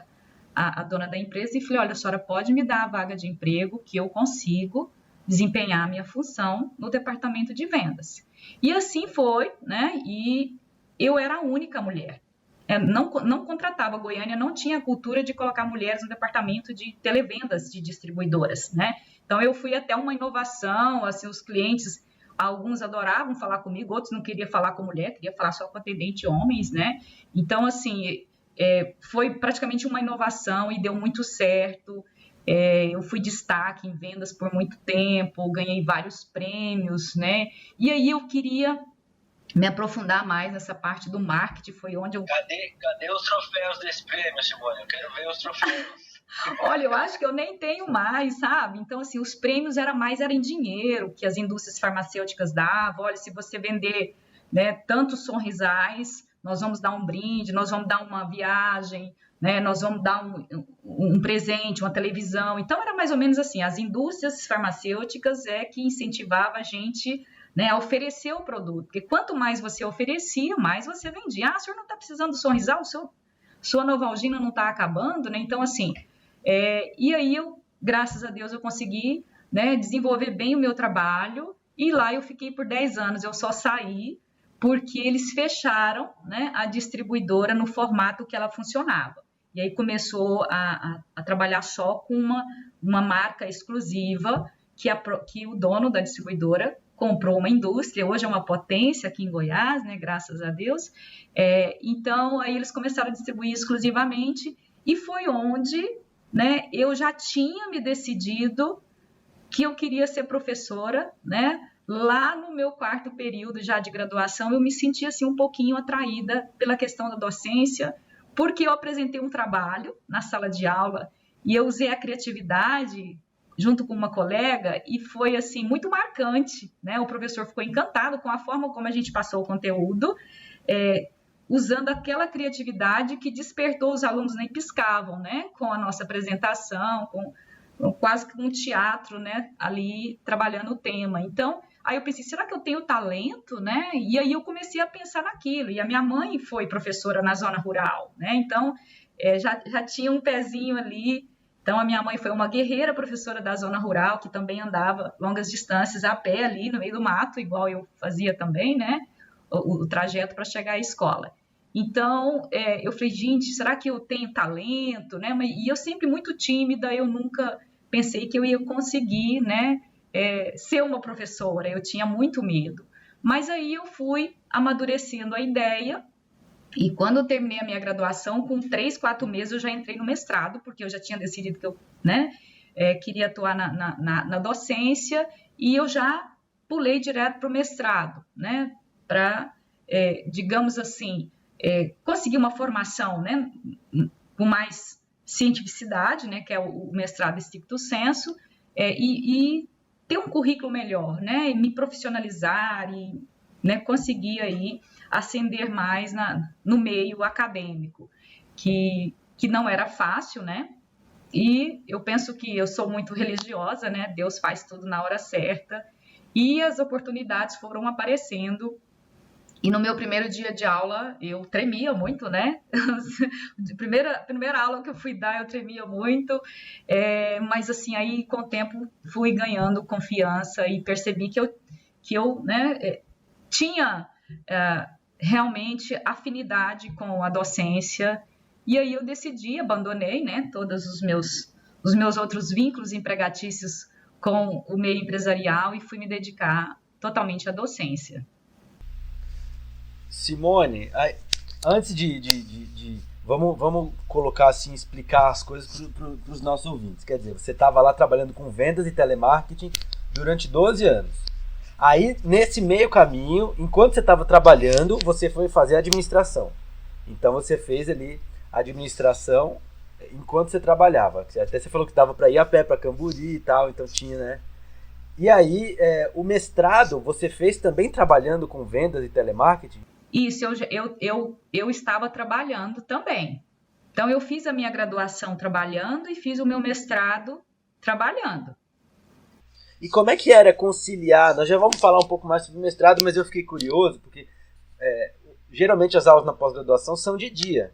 à dona da empresa e falei, olha, a senhora pode me dar a vaga de emprego que eu consigo desempenhar a minha função no departamento de vendas. E assim foi, né? E eu era a única mulher. Não contratava, a Goiânia não tinha a cultura de colocar mulheres no departamento de televendas de distribuidoras, né? Então, eu fui até uma inovação, assim, os clientes, alguns adoravam falar comigo, outros não queriam falar com mulher, queria falar só com atendente homens, né? Então, assim, foi praticamente uma inovação e deu muito certo. Eu fui destaque em vendas por muito tempo, ganhei vários prêmios, né? E aí eu queria me aprofundar mais nessa parte do marketing, foi onde eu... Cadê os troféus desse prêmio, Simone? Eu quero ver os troféus. Olha, eu acho que eu nem tenho mais, sabe? Então, assim, os prêmios era em dinheiro que as indústrias farmacêuticas davam. Olha, se você vender, né, tantos sorrisais, nós vamos dar um brinde, nós vamos dar uma viagem, né, nós vamos dar um presente, uma televisão. Então, era mais ou menos assim, as indústrias farmacêuticas que incentivava a gente, né, a oferecer o produto. Porque quanto mais você oferecia, mais você vendia. Ah, o senhor não está precisando do sorrisal? Sua Novalgina não está acabando, né? Então, assim... e aí, graças a Deus, eu consegui, né, desenvolver bem o meu trabalho e lá eu fiquei por 10 anos. Eu só saí porque eles fecharam, né, a distribuidora no formato que ela funcionava. E aí começou a trabalhar só com uma marca exclusiva que o dono da distribuidora comprou uma indústria, hoje é uma potência aqui em Goiás, né, graças a Deus. Então, aí eles começaram a distribuir exclusivamente e foi onde... né, eu já tinha me decidido que eu queria ser professora, né? Lá no meu 4º período já de graduação, eu me sentia assim um pouquinho atraída pela questão da docência, porque eu apresentei um trabalho na sala de aula e eu usei a criatividade junto com uma colega e foi assim muito marcante, né? O professor ficou encantado com a forma como a gente passou o conteúdo, usando aquela criatividade que despertou os alunos, nem piscavam, né? Com a nossa apresentação, quase que um teatro, né? Ali trabalhando o tema. Então, aí eu pensei, será que eu tenho talento, né? E aí eu comecei a pensar naquilo. E a minha mãe foi professora na zona rural, né? Então, já tinha um pezinho ali. Então, a minha mãe foi uma guerreira professora da zona rural, que também andava longas distâncias a pé ali no meio do mato, igual eu fazia também, né? O trajeto para chegar à escola. Então, eu falei, gente, será que eu tenho talento, né? E eu sempre muito tímida, eu nunca pensei que eu ia conseguir, né? Ser uma professora, eu tinha muito medo. Mas aí eu fui amadurecendo a ideia, e quando eu terminei a minha graduação, com 3, 4 meses eu já entrei no mestrado, porque eu já tinha decidido que eu, né, queria atuar na docência, e eu já pulei direto para o mestrado, né, para, digamos assim, conseguir uma formação, né, com mais cientificidade, né, que é o mestrado stricto sensu, e ter um currículo melhor, né, e me profissionalizar e, né, conseguir aí ascender mais no meio acadêmico, que não era fácil, né? E eu penso que eu sou muito religiosa, né? Deus faz tudo na hora certa, e as oportunidades foram aparecendo. E no meu primeiro dia de aula, eu tremia muito, né? Primeira aula que eu fui dar, eu tremia muito. Mas, assim, aí, com o tempo, fui ganhando confiança e percebi que eu né, tinha realmente afinidade com a docência. E aí eu decidi, abandonei, né, todos os meus outros vínculos empregatícios com o meio empresarial e fui me dedicar totalmente à docência. Simone, antes vamos colocar assim, explicar as coisas para os nossos ouvintes. Quer dizer, você estava lá trabalhando com vendas e telemarketing durante 12 anos. Aí, nesse meio caminho, enquanto você estava trabalhando, você foi fazer administração. Então, você fez ali administração enquanto você trabalhava. Até você falou que dava para ir a pé para Camburi e tal, então tinha, né? E aí, o mestrado você fez também trabalhando com vendas e telemarketing? Isso, eu estava trabalhando também. Então, eu fiz a minha graduação trabalhando e fiz o meu mestrado trabalhando. E como é que era conciliar? Nós já vamos falar um pouco mais sobre o mestrado, mas eu fiquei curioso, porque geralmente as aulas na pós-graduação são de dia.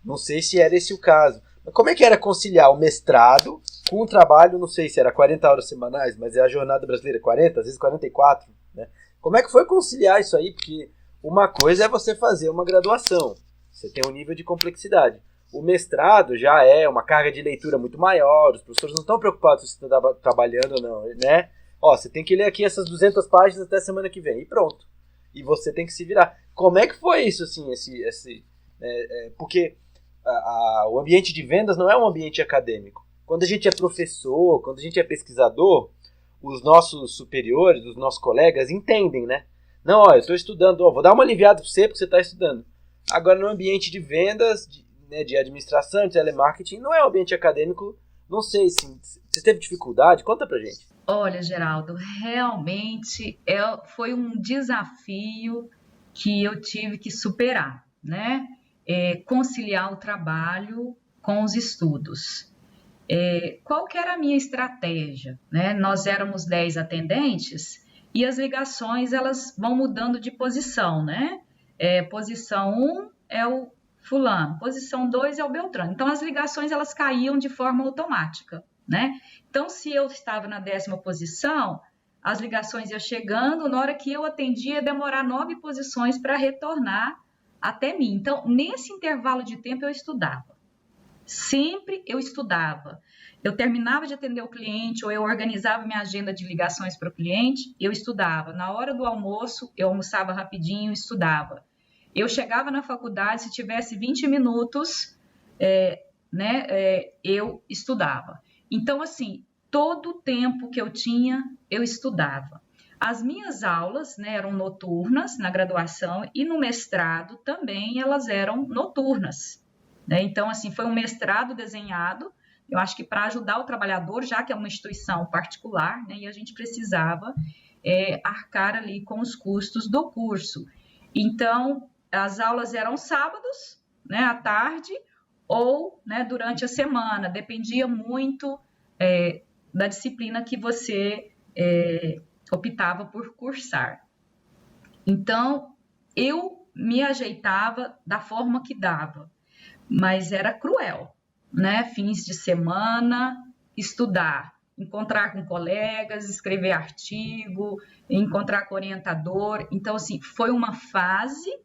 Não sei se era esse o caso. Mas como é que era conciliar o mestrado com o trabalho, não sei se era 40 horas semanais, mas é a jornada brasileira 40, às vezes 44, né? Como é que foi conciliar isso aí? Porque uma coisa é você fazer uma graduação, você tem um nível de complexidade. O mestrado já é uma carga de leitura muito maior, os professores não estão preocupados se você está trabalhando ou não, né? Você tem que ler aqui essas 200 páginas até semana que vem, e pronto. E você tem que se virar. Como é que foi isso, assim, porque o ambiente de vendas não é um ambiente acadêmico. Quando a gente é professor, quando a gente é pesquisador, os nossos superiores, os nossos colegas entendem, né? Não, eu estou estudando, vou dar uma aliviada para você porque você está estudando. Agora, no ambiente de vendas, de administração, de telemarketing, não é um ambiente acadêmico, não sei, você teve dificuldade? Conta pra gente. Olha, Geraldo, realmente foi um desafio que eu tive que superar, né? Conciliar o trabalho com os estudos. Qual que era a minha estratégia, né? Nós éramos 10 atendentes e as ligações elas vão mudando de posição, né? Posição 1 é o fulano, posição 2 é o Beltrano. Então, as ligações elas caíam de forma automática, né? Então, se eu estava na 10ª posição, as ligações iam chegando, na hora que eu atendia, ia demorar 9 posições para retornar até mim. Então, nesse intervalo de tempo, eu estudava. Sempre eu estudava. Eu terminava de atender o cliente ou eu organizava minha agenda de ligações para o cliente, eu estudava. Na hora do almoço, eu almoçava rapidinho e estudava. Eu chegava na faculdade, se tivesse 20 minutos, eu estudava. Então, assim, todo o tempo que eu tinha, eu estudava. As minhas aulas, né, eram noturnas na graduação e no mestrado também elas eram noturnas, né? Então, assim, foi um mestrado desenhado, eu acho que para ajudar o trabalhador, já que é uma instituição particular, né, e a gente precisava arcar ali com os custos do curso. Então, as aulas eram sábados, né, à tarde, ou, né, durante a semana, dependia muito da disciplina que você optava por cursar. Então, eu me ajeitava da forma que dava, mas era cruel, né? Fins de semana, estudar, encontrar com colegas, escrever artigo, encontrar com orientador. Então, assim, foi uma fase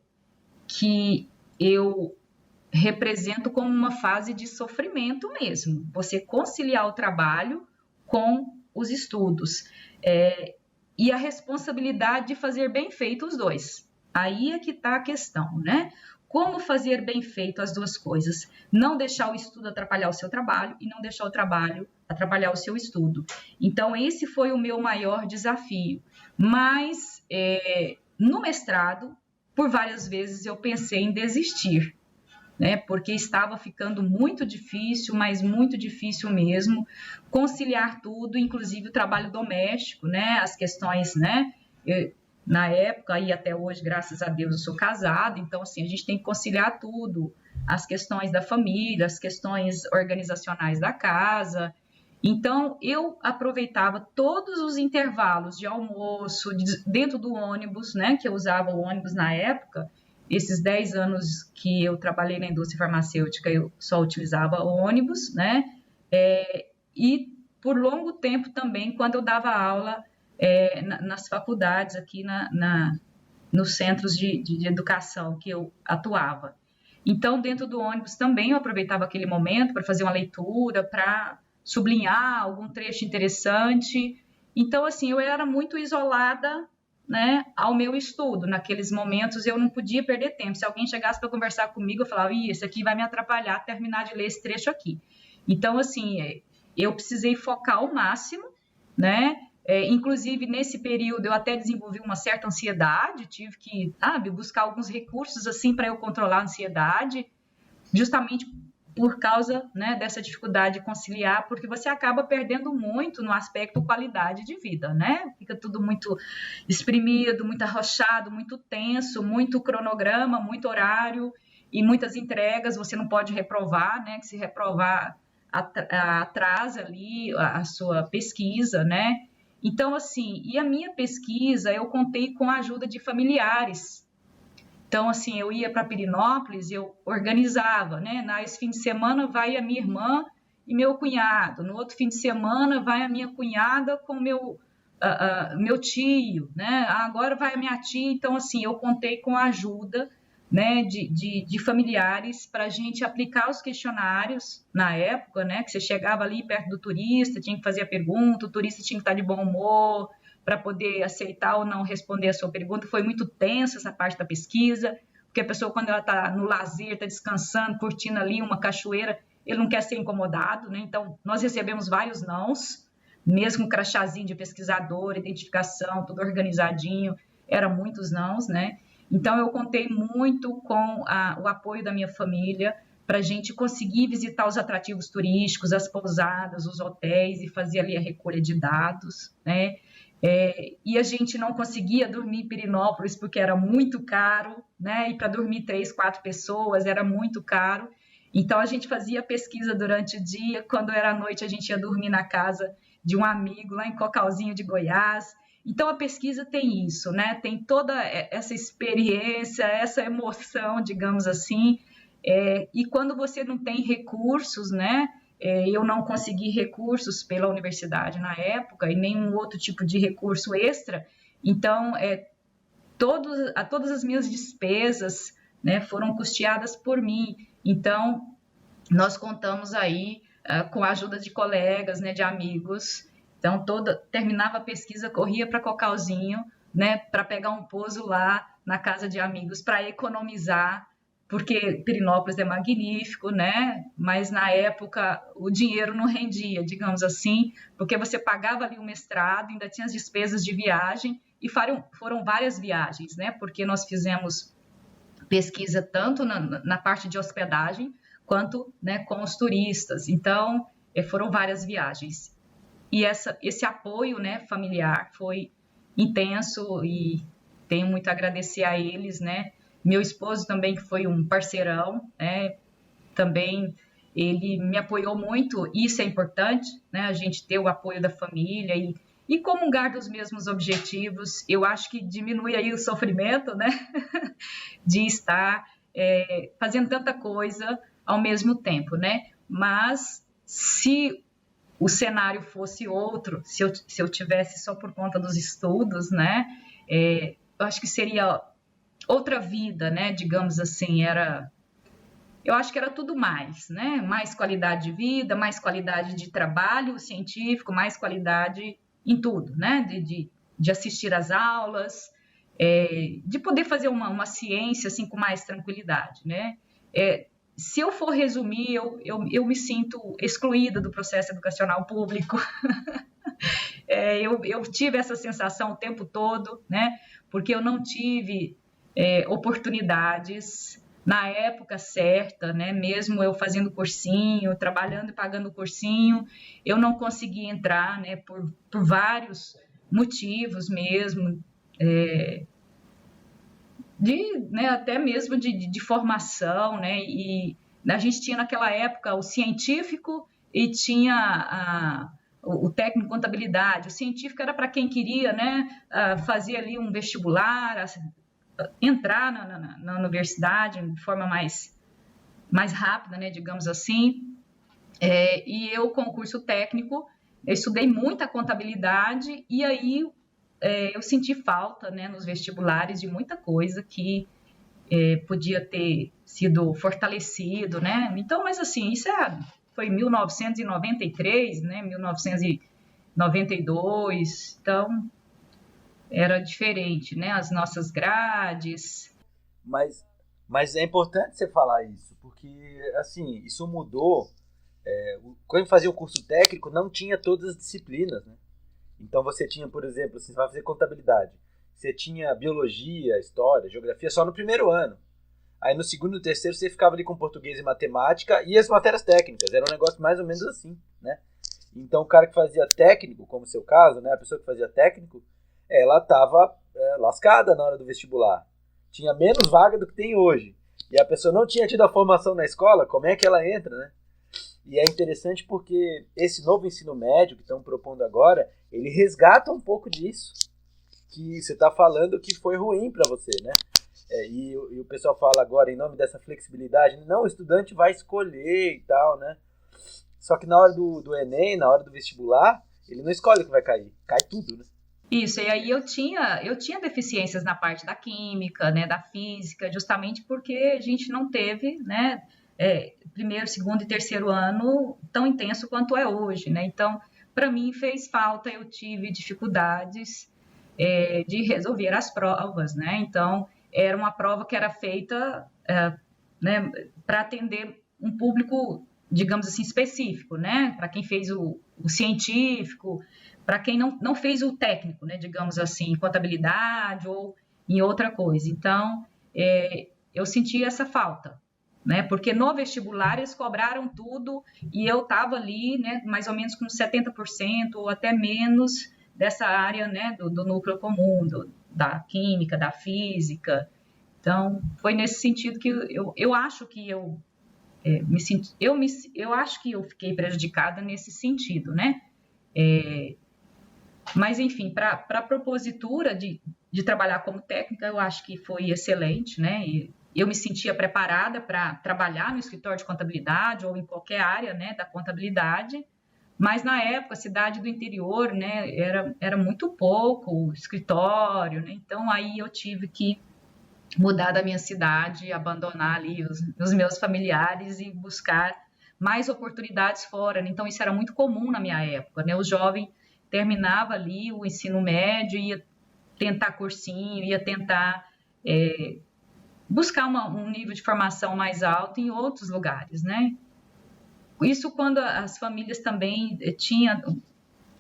que eu represento como uma fase de sofrimento mesmo. Você conciliar o trabalho com os estudos. E a responsabilidade de fazer bem feito os dois. Aí é que está a questão, né? Como fazer bem feito as duas coisas? Não deixar o estudo atrapalhar o seu trabalho e não deixar o trabalho atrapalhar o seu estudo. Então, esse foi o meu maior desafio. Mas, no mestrado, por várias vezes eu pensei em desistir, né? Porque estava ficando muito difícil, mas muito difícil mesmo, conciliar tudo, inclusive o trabalho doméstico, né? As questões, né? Na época e até hoje, graças a Deus, eu sou casada, então, assim, a gente tem que conciliar tudo, as questões da família, as questões organizacionais da casa. Então, eu aproveitava todos os intervalos de almoço, dentro do ônibus, né? Que eu usava o ônibus na época. Esses 10 anos que eu trabalhei na indústria farmacêutica, eu só utilizava ônibus, né? E por longo tempo também, quando eu dava aula nas faculdades, aqui nos centros de educação que eu atuava. Então, dentro do ônibus também eu aproveitava aquele momento para fazer uma leitura, para sublinhar algum trecho interessante. Então, assim, eu era muito isolada, né, ao meu estudo. Naqueles momentos eu não podia perder tempo. Se alguém chegasse para conversar comigo, eu falava, esse aqui vai me atrapalhar terminar de ler esse trecho aqui. Então, assim, eu precisei focar ao máximo, né? Inclusive, nesse período, eu até desenvolvi uma certa ansiedade, tive que, buscar alguns recursos, assim, para eu controlar a ansiedade, justamente por causa, né, dessa dificuldade de conciliar, porque você acaba perdendo muito no aspecto qualidade de vida, né? Fica tudo muito exprimido, muito arrochado, muito tenso, muito cronograma, muito horário e muitas entregas, você não pode reprovar, né? Que se reprovar atrasa ali a sua pesquisa, né? Então, assim, e a minha pesquisa, eu contei com a ajuda de familiares. Então, assim, eu ia para Pirenópolis, eu organizava, né? Nesse fim de semana vai a minha irmã e meu cunhado. No outro fim de semana vai a minha cunhada com meu tio, né? Agora vai a minha tia. Então, assim, eu contei com a ajuda, né, de familiares para a gente aplicar os questionários na época, né? Que você chegava ali perto do turista, tinha que fazer a pergunta, o turista tinha que estar de bom humor para poder aceitar ou não responder a sua pergunta. Foi muito tenso essa parte da pesquisa, porque a pessoa, quando ela está no lazer, está descansando, curtindo ali uma cachoeira, ele não quer ser incomodado, né? Então, nós recebemos vários nãos, mesmo crachazinho de pesquisador, identificação, tudo organizadinho, eram muitos nãos, né? Então, eu contei muito com o apoio da minha família para a gente conseguir visitar os atrativos turísticos, as pousadas, os hotéis e fazer ali a recolha de dados, né? E a gente não conseguia dormir em Pirenópolis porque era muito caro, né? E para dormir 3, 4 pessoas era muito caro. Então, a gente fazia pesquisa durante o dia. Quando era à noite, a gente ia dormir na casa de um amigo lá em Cocalzinho de Goiás. Então, a pesquisa tem isso, né? Tem toda essa experiência, essa emoção, digamos assim. E quando você não tem recursos, né? Eu não consegui recursos pela universidade na época e nenhum outro tipo de recurso extra. Então, todas as minhas despesas, né, foram custeadas por mim. Então, nós contamos aí com a ajuda de colegas, né, de amigos. Então, terminava a pesquisa, corria para Cocalzinho, né, para pegar um pouso lá na casa de amigos, para economizar, porque Pirenópolis é magnífico, né? Mas na época o dinheiro não rendia, digamos assim, porque você pagava ali o mestrado, ainda tinha as despesas de viagem, e foram várias viagens, né? Porque nós fizemos pesquisa tanto na parte de hospedagem, quanto, né, com os turistas. Então, foram várias viagens. E esse apoio, né, familiar foi intenso e tenho muito a agradecer a eles, né? Meu esposo também, que foi um parceirão, né? Também ele me apoiou muito, isso é importante, né? A gente ter o apoio da família e comungar dos mesmos objetivos. Eu acho que diminui aí o sofrimento, né? De estar fazendo tanta coisa ao mesmo tempo, né? Mas se o cenário fosse outro, se eu tivesse só por conta dos estudos, né? Eu acho que seria outra vida, né? Digamos assim, eu acho que era tudo mais, né? Mais qualidade de vida, mais qualidade de trabalho científico, mais qualidade em tudo, né? De assistir às aulas, de poder fazer uma ciência assim com mais tranquilidade, né? Se eu for resumir, eu me sinto excluída do processo educacional público. Eu tive essa sensação o tempo todo, né? Porque eu não tive oportunidades na época certa, né? Mesmo eu fazendo cursinho, trabalhando e pagando cursinho, eu não consegui entrar, né? Por vários motivos mesmo, né? Até mesmo de formação, né? E a gente tinha naquela época o científico e tinha o técnico em contabilidade. O científico era para quem queria, né? Fazer ali um vestibular, entrar na universidade de forma mais rápida, né, digamos assim. E eu, com o curso técnico, eu estudei muita contabilidade e aí eu senti falta, né, nos vestibulares de muita coisa que podia ter sido fortalecido, né? Então, mas assim, isso foi 1993, né, 1992, então era diferente, né? As nossas grades. Mas é importante você falar isso, porque, assim, isso mudou. Quando fazia o curso técnico, não tinha todas as disciplinas, né? Então você tinha, por exemplo, assim, você vai fazer contabilidade. Você tinha biologia, história, geografia só no primeiro ano. Aí no segundo e terceiro você ficava ali com português e matemática e as matérias técnicas. Era um negócio mais ou menos assim, né? Então o cara que fazia técnico, como o seu caso, né? A pessoa que fazia técnico, ela estava lascada na hora do vestibular. Tinha menos vaga do que tem hoje. E a pessoa não tinha tido a formação na escola, como é que ela entra, né? E é interessante porque esse novo ensino médio que estão propondo agora, ele resgata um pouco disso. Que você está falando que foi ruim para você, né? E o pessoal fala agora, em nome dessa flexibilidade, não, o estudante vai escolher e tal, né? Só que na hora do Enem, na hora do vestibular, ele não escolhe o que vai cair. Cai tudo, né? Isso, e aí eu tinha deficiências na parte da química, né, da física, justamente porque a gente não teve, né, primeiro, segundo e terceiro ano tão intenso quanto é hoje, né? Então, para mim fez falta, eu tive dificuldades de resolver as provas, né? Então, era uma prova que era feita, né, para atender um público, digamos assim, específico, né? Para quem fez o científico, para quem não fez o técnico, né, digamos assim, em contabilidade ou em outra coisa. Então, eu senti essa falta, né, porque no vestibular eles cobraram tudo e eu estava ali, né, mais ou menos com 70% ou até menos dessa área, né, do núcleo comum, da química, da física. Então, foi nesse sentido que eu acho que eu acho que eu fiquei prejudicada nesse sentido, né? Mas, enfim, para a propositura de trabalhar como técnica, eu acho que foi excelente, né? E eu me sentia preparada para trabalhar no escritório de contabilidade ou em qualquer área, né, da contabilidade, mas na época, a cidade do interior, né, era muito pouco o escritório, né? Então aí eu tive que mudar da minha cidade, abandonar ali os meus familiares e buscar mais oportunidades fora, né? Então isso era muito comum na minha época, né? O jovem terminava ali o ensino médio, ia tentar cursinho, ia tentar buscar um nível de formação mais alto em outros lugares, né? Isso quando as famílias também tinham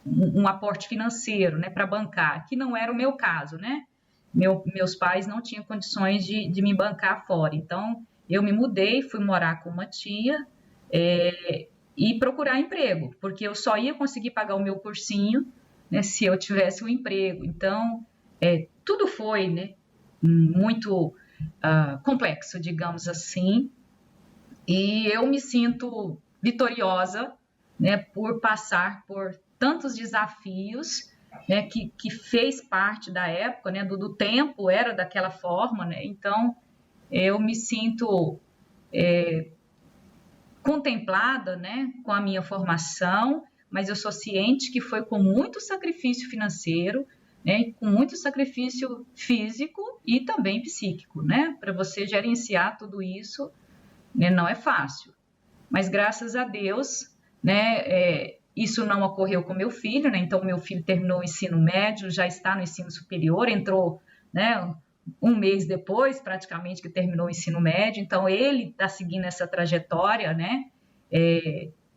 um aporte financeiro, né, para bancar, que não era o meu caso, né? Meus pais não tinham condições de me bancar fora. Então, eu me mudei, fui morar com uma tia e procurar emprego, porque eu só ia conseguir pagar o meu cursinho, né, se eu tivesse um emprego. Então, tudo foi, né, muito complexo, digamos assim, e eu me sinto vitoriosa, né, por passar por tantos desafios, né, que fez parte da época, né, do tempo, era daquela forma, né, então eu me sinto contemplada, né, com a minha formação, mas eu sou ciente que foi com muito sacrifício financeiro, né, com muito sacrifício físico e também psíquico, né, para você gerenciar tudo isso, né, não é fácil. Mas graças a Deus, né, isso não ocorreu com meu filho, né, então meu filho terminou o ensino médio, já está no ensino superior, entrou, né, um mês depois, praticamente, que terminou o ensino médio, então ele está seguindo essa trajetória, né,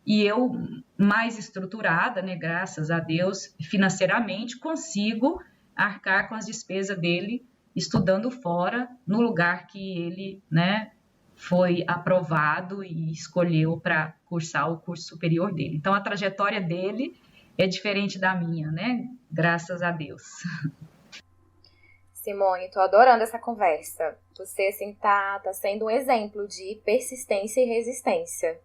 e eu, mais estruturada, né, graças a Deus, financeiramente, consigo arcar com as despesas dele, estudando fora, no lugar que ele, né, foi aprovado e escolheu para cursar o curso superior dele. Então, a trajetória dele é diferente da minha, né, graças a Deus. Simone, tô adorando essa conversa. Você, assim, tá sendo um exemplo de persistência e resistência.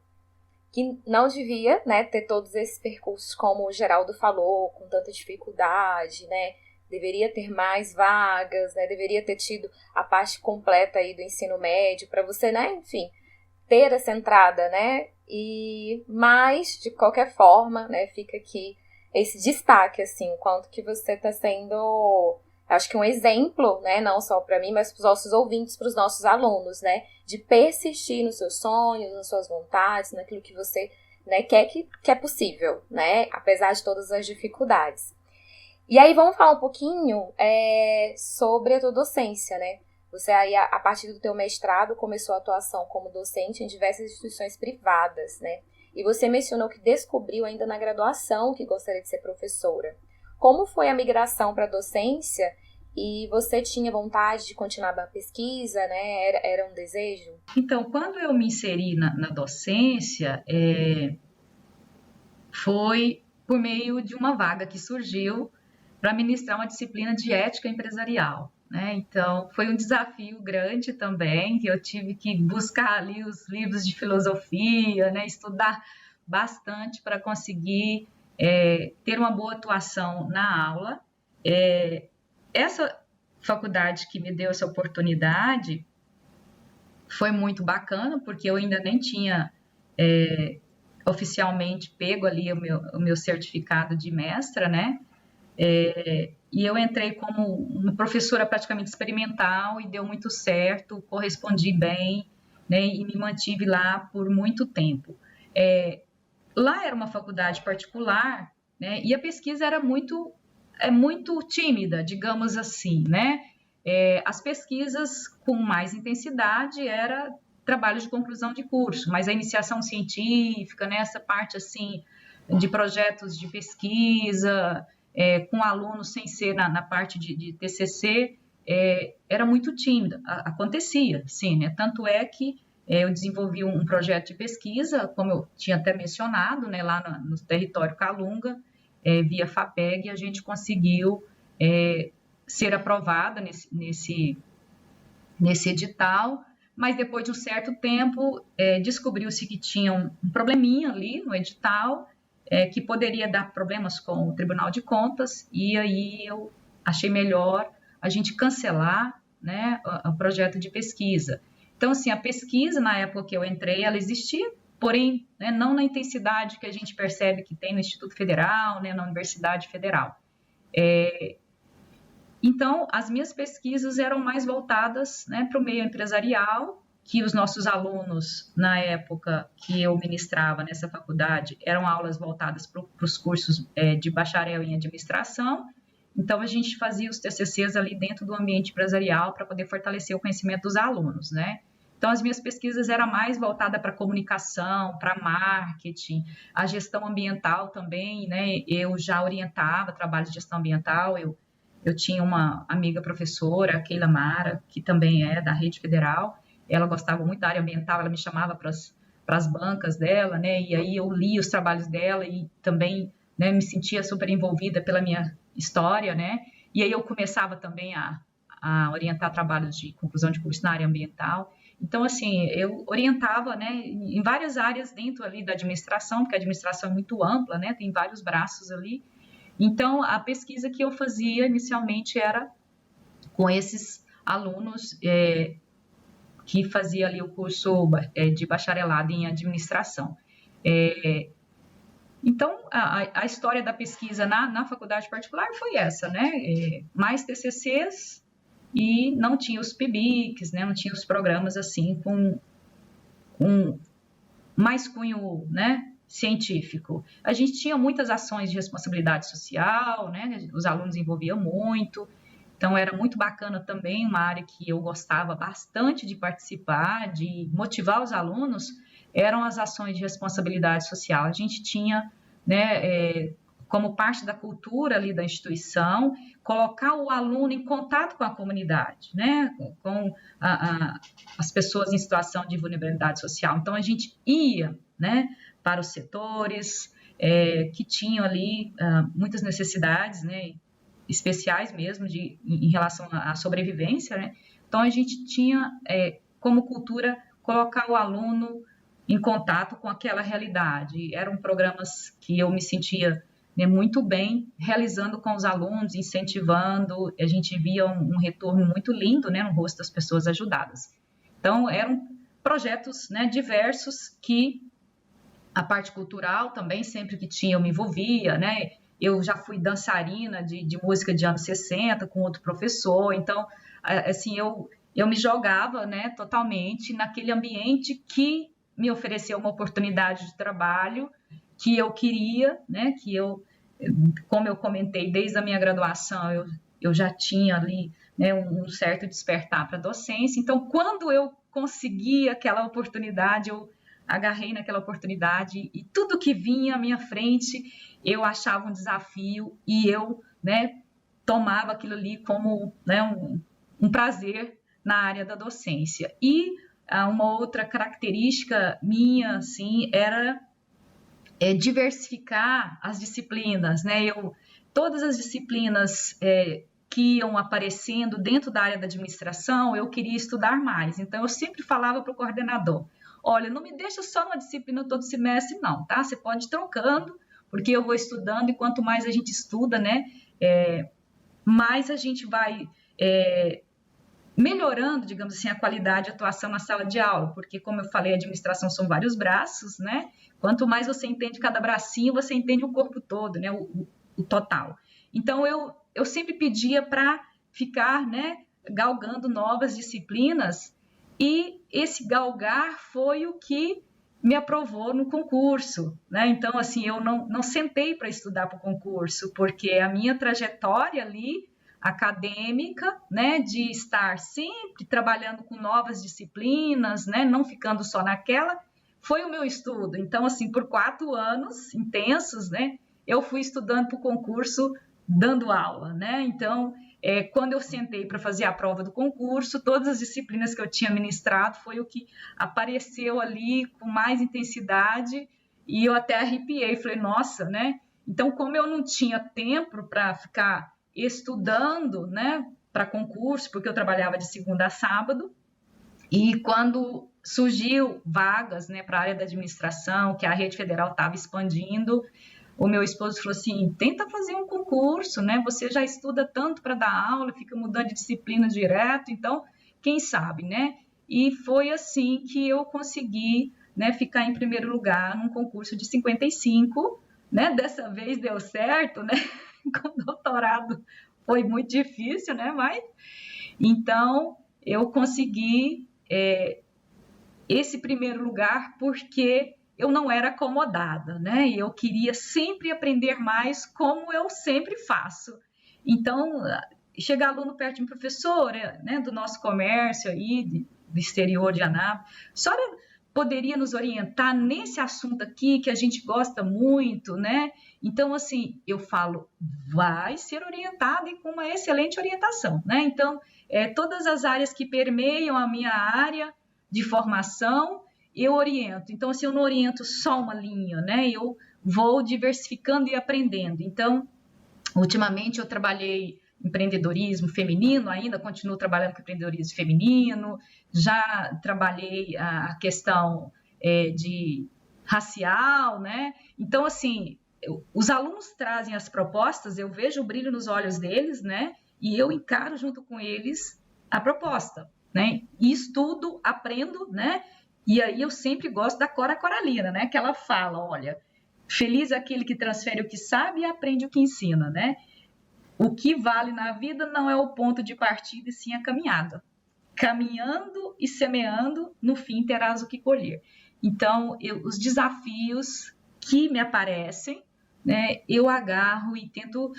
Que não devia, né, ter todos esses percursos, como o Geraldo falou, com tanta dificuldade, né? Deveria ter mais vagas, né? Deveria ter tido a parte completa aí do ensino médio para você, né, enfim, ter essa entrada, né? Mas, de qualquer forma, né, fica aqui esse destaque, assim, quanto que você tá sendo... Acho que um exemplo, né, não só para mim, mas para os nossos ouvintes, para os nossos alunos, né, de persistir nos seus sonhos, nas suas vontades, naquilo que você, né, quer que é possível, né, apesar de todas as dificuldades. E aí vamos falar um pouquinho sobre a tua docência, né? Você aí, a partir do teu mestrado, começou a atuação como docente em diversas instituições privadas, né? E você mencionou que descobriu ainda na graduação que gostaria de ser professora. Como foi a migração para a docência e você tinha vontade de continuar na pesquisa, né? Era um desejo? Então, quando eu me inseri na docência, foi por meio de uma vaga que surgiu para ministrar uma disciplina de ética empresarial, né? Então, foi um desafio grande também, que eu tive que buscar ali os livros de filosofia, né? Estudar bastante para conseguir ter uma boa atuação na aula. Essa faculdade que me deu essa oportunidade foi muito bacana, porque eu ainda nem tinha oficialmente pego ali o meu certificado de mestra, né? E eu entrei como uma professora praticamente experimental e deu muito certo, correspondi bem, né? E me mantive lá por muito tempo. Lá era uma faculdade particular, né? E a pesquisa era muito tímida, digamos assim, né? As pesquisas com mais intensidade era trabalho de conclusão de curso, mas a iniciação científica, né? Essa parte assim de projetos de pesquisa, com alunos sem ser na parte de TCC, era muito tímida. Acontecia, sim, né? Tanto é que eu desenvolvi um projeto de pesquisa, como eu tinha até mencionado, né, lá no território Calunga, via FAPEG, e a gente conseguiu ser aprovada nesse edital, mas depois de um certo tempo, descobriu-se que tinha um probleminha ali no edital, que poderia dar problemas com o Tribunal de Contas, e aí eu achei melhor a gente cancelar, né, o projeto de pesquisa. Então, assim, a pesquisa, na época que eu entrei, ela existia, porém, né, não na intensidade que a gente percebe que tem no Instituto Federal, né, na Universidade Federal. Então, as minhas pesquisas eram mais voltadas, né, para o meio empresarial, que os nossos alunos, na época que eu ministrava nessa faculdade, eram aulas voltadas para os cursos de bacharel em administração. Então, a gente fazia os TCCs ali dentro do ambiente empresarial para poder fortalecer o conhecimento dos alunos, né? Então, as minhas pesquisas eram mais voltadas para comunicação, para marketing, a gestão ambiental também, né? Eu já orientava trabalho de gestão ambiental, eu tinha uma amiga professora, a Keila Mara, que também é da Rede Federal, ela gostava muito da área ambiental, ela me chamava para as bancas dela, né? E aí eu lia os trabalhos dela e também, né, me sentia super envolvida pela minha história, né? E aí eu começava também a a orientar trabalhos de conclusão de curso na área ambiental. Então, assim, eu orientava, né, em várias áreas dentro ali da administração, porque a administração é muito ampla, né, tem vários braços ali. Então, a pesquisa que eu fazia inicialmente era com esses alunos que fazia ali o curso de bacharelado em administração. Então, a história da pesquisa na faculdade particular foi essa, né? Mais TCCs e não tinha os PIBICs, né? Não tinha os programas assim com mais cunho, né, científico. A gente tinha muitas ações de responsabilidade social, né? Os alunos envolviam muito. Então, era muito bacana também, uma área que eu gostava bastante de participar, de motivar os alunos, eram as ações de responsabilidade social. A gente tinha, né, como parte da cultura ali da instituição, colocar o aluno em contato com a comunidade, né, com as pessoas em situação de vulnerabilidade social. Então, a gente ia, né, para os setores que tinham ali muitas necessidades, né, especiais mesmo em relação à sobrevivência, né? Então, a gente tinha como cultura colocar o aluno em contato com aquela realidade. Eram programas que eu me sentia, né, muito bem realizando com os alunos, incentivando. A gente via um retorno muito lindo, né, no rosto das pessoas ajudadas. Então, eram projetos, né, diversos que a parte cultural também, sempre que tinha, eu me envolvia, né? Eu já fui dançarina de música de anos 60 com outro professor, então, assim, eu me jogava, né, totalmente naquele ambiente que me ofereceu uma oportunidade de trabalho que eu queria, né, como eu comentei, desde a minha graduação, eu já tinha ali, né, um certo despertar para a docência. Então, quando eu consegui aquela oportunidade, eu agarrei naquela oportunidade e tudo que vinha à minha frente eu achava um desafio e eu, né, tomava aquilo ali como, né, um prazer na área da docência. E uma outra característica minha, assim, era diversificar as disciplinas, né? Todas as disciplinas que iam aparecendo dentro da área da administração, eu queria estudar mais. Então, eu sempre falava para o coordenador, olha, não me deixa só uma disciplina todo semestre, não, tá? Você pode ir trocando, porque eu vou estudando e quanto mais a gente estuda, né, mais a gente vai melhorando, digamos assim, a qualidade de atuação na sala de aula, porque, como eu falei, a administração são vários braços, né? Quanto mais você entende cada bracinho, você entende o corpo todo, né, o total. Então, eu sempre pedia para ficar, né, galgando novas disciplinas, e esse galgar foi o que me aprovou no concurso, né? Então, assim, eu não sentei para estudar para o concurso, porque a minha trajetória ali, acadêmica, né, de estar sempre trabalhando com novas disciplinas, né, não ficando só naquela, foi o meu estudo. Então, assim, por 4 anos intensos, né, eu fui estudando para o concurso, dando aula, né? Então, quando eu sentei para fazer a prova do concurso, todas as disciplinas que eu tinha ministrado foi o que apareceu ali com mais intensidade, e eu até arrepiei, falei, nossa, né? Então, como eu não tinha tempo para ficar estudando, né, para concurso, porque eu trabalhava de segunda a sábado, e quando surgiu vagas, né, para a área da administração, que a rede federal estava expandindo, o meu esposo falou assim, tenta fazer um concurso, né? Você já estuda tanto para dar aula, fica mudando de disciplina direto, então, quem sabe, né? E foi assim que eu consegui, né, ficar em primeiro lugar num concurso de 55, né? Dessa vez deu certo, né? Com doutorado foi muito difícil, né? Mas, então, eu consegui esse primeiro lugar porque eu não era acomodada, né? E eu queria sempre aprender mais, como eu sempre faço. Então, chega aluno perto de mim, professora, né, do nosso comércio aí, do exterior de Anápolis, a senhora poderia nos orientar nesse assunto aqui, que a gente gosta muito, né? Então, assim, eu falo, vai ser orientada e com uma excelente orientação, né? Então, todas as áreas que permeiam a minha área de formação, eu oriento. Então, assim, eu não oriento só uma linha, né? Eu vou diversificando e aprendendo. Então, ultimamente eu trabalhei empreendedorismo feminino, ainda continuo trabalhando com empreendedorismo feminino, já trabalhei a questão de racial, né? Então, assim, os alunos trazem as propostas, eu vejo o brilho nos olhos deles, né? E eu encaro junto com eles a proposta, né? E estudo, aprendo, né? E aí eu sempre gosto da Cora Coralina, né? Que ela fala, olha, feliz é aquele que transfere o que sabe e aprende o que ensina, né? O que vale na vida não é o ponto de partida, e sim a caminhada. Caminhando e semeando, no fim terás o que colher. Então, os desafios que me aparecem, né, eu agarro e tento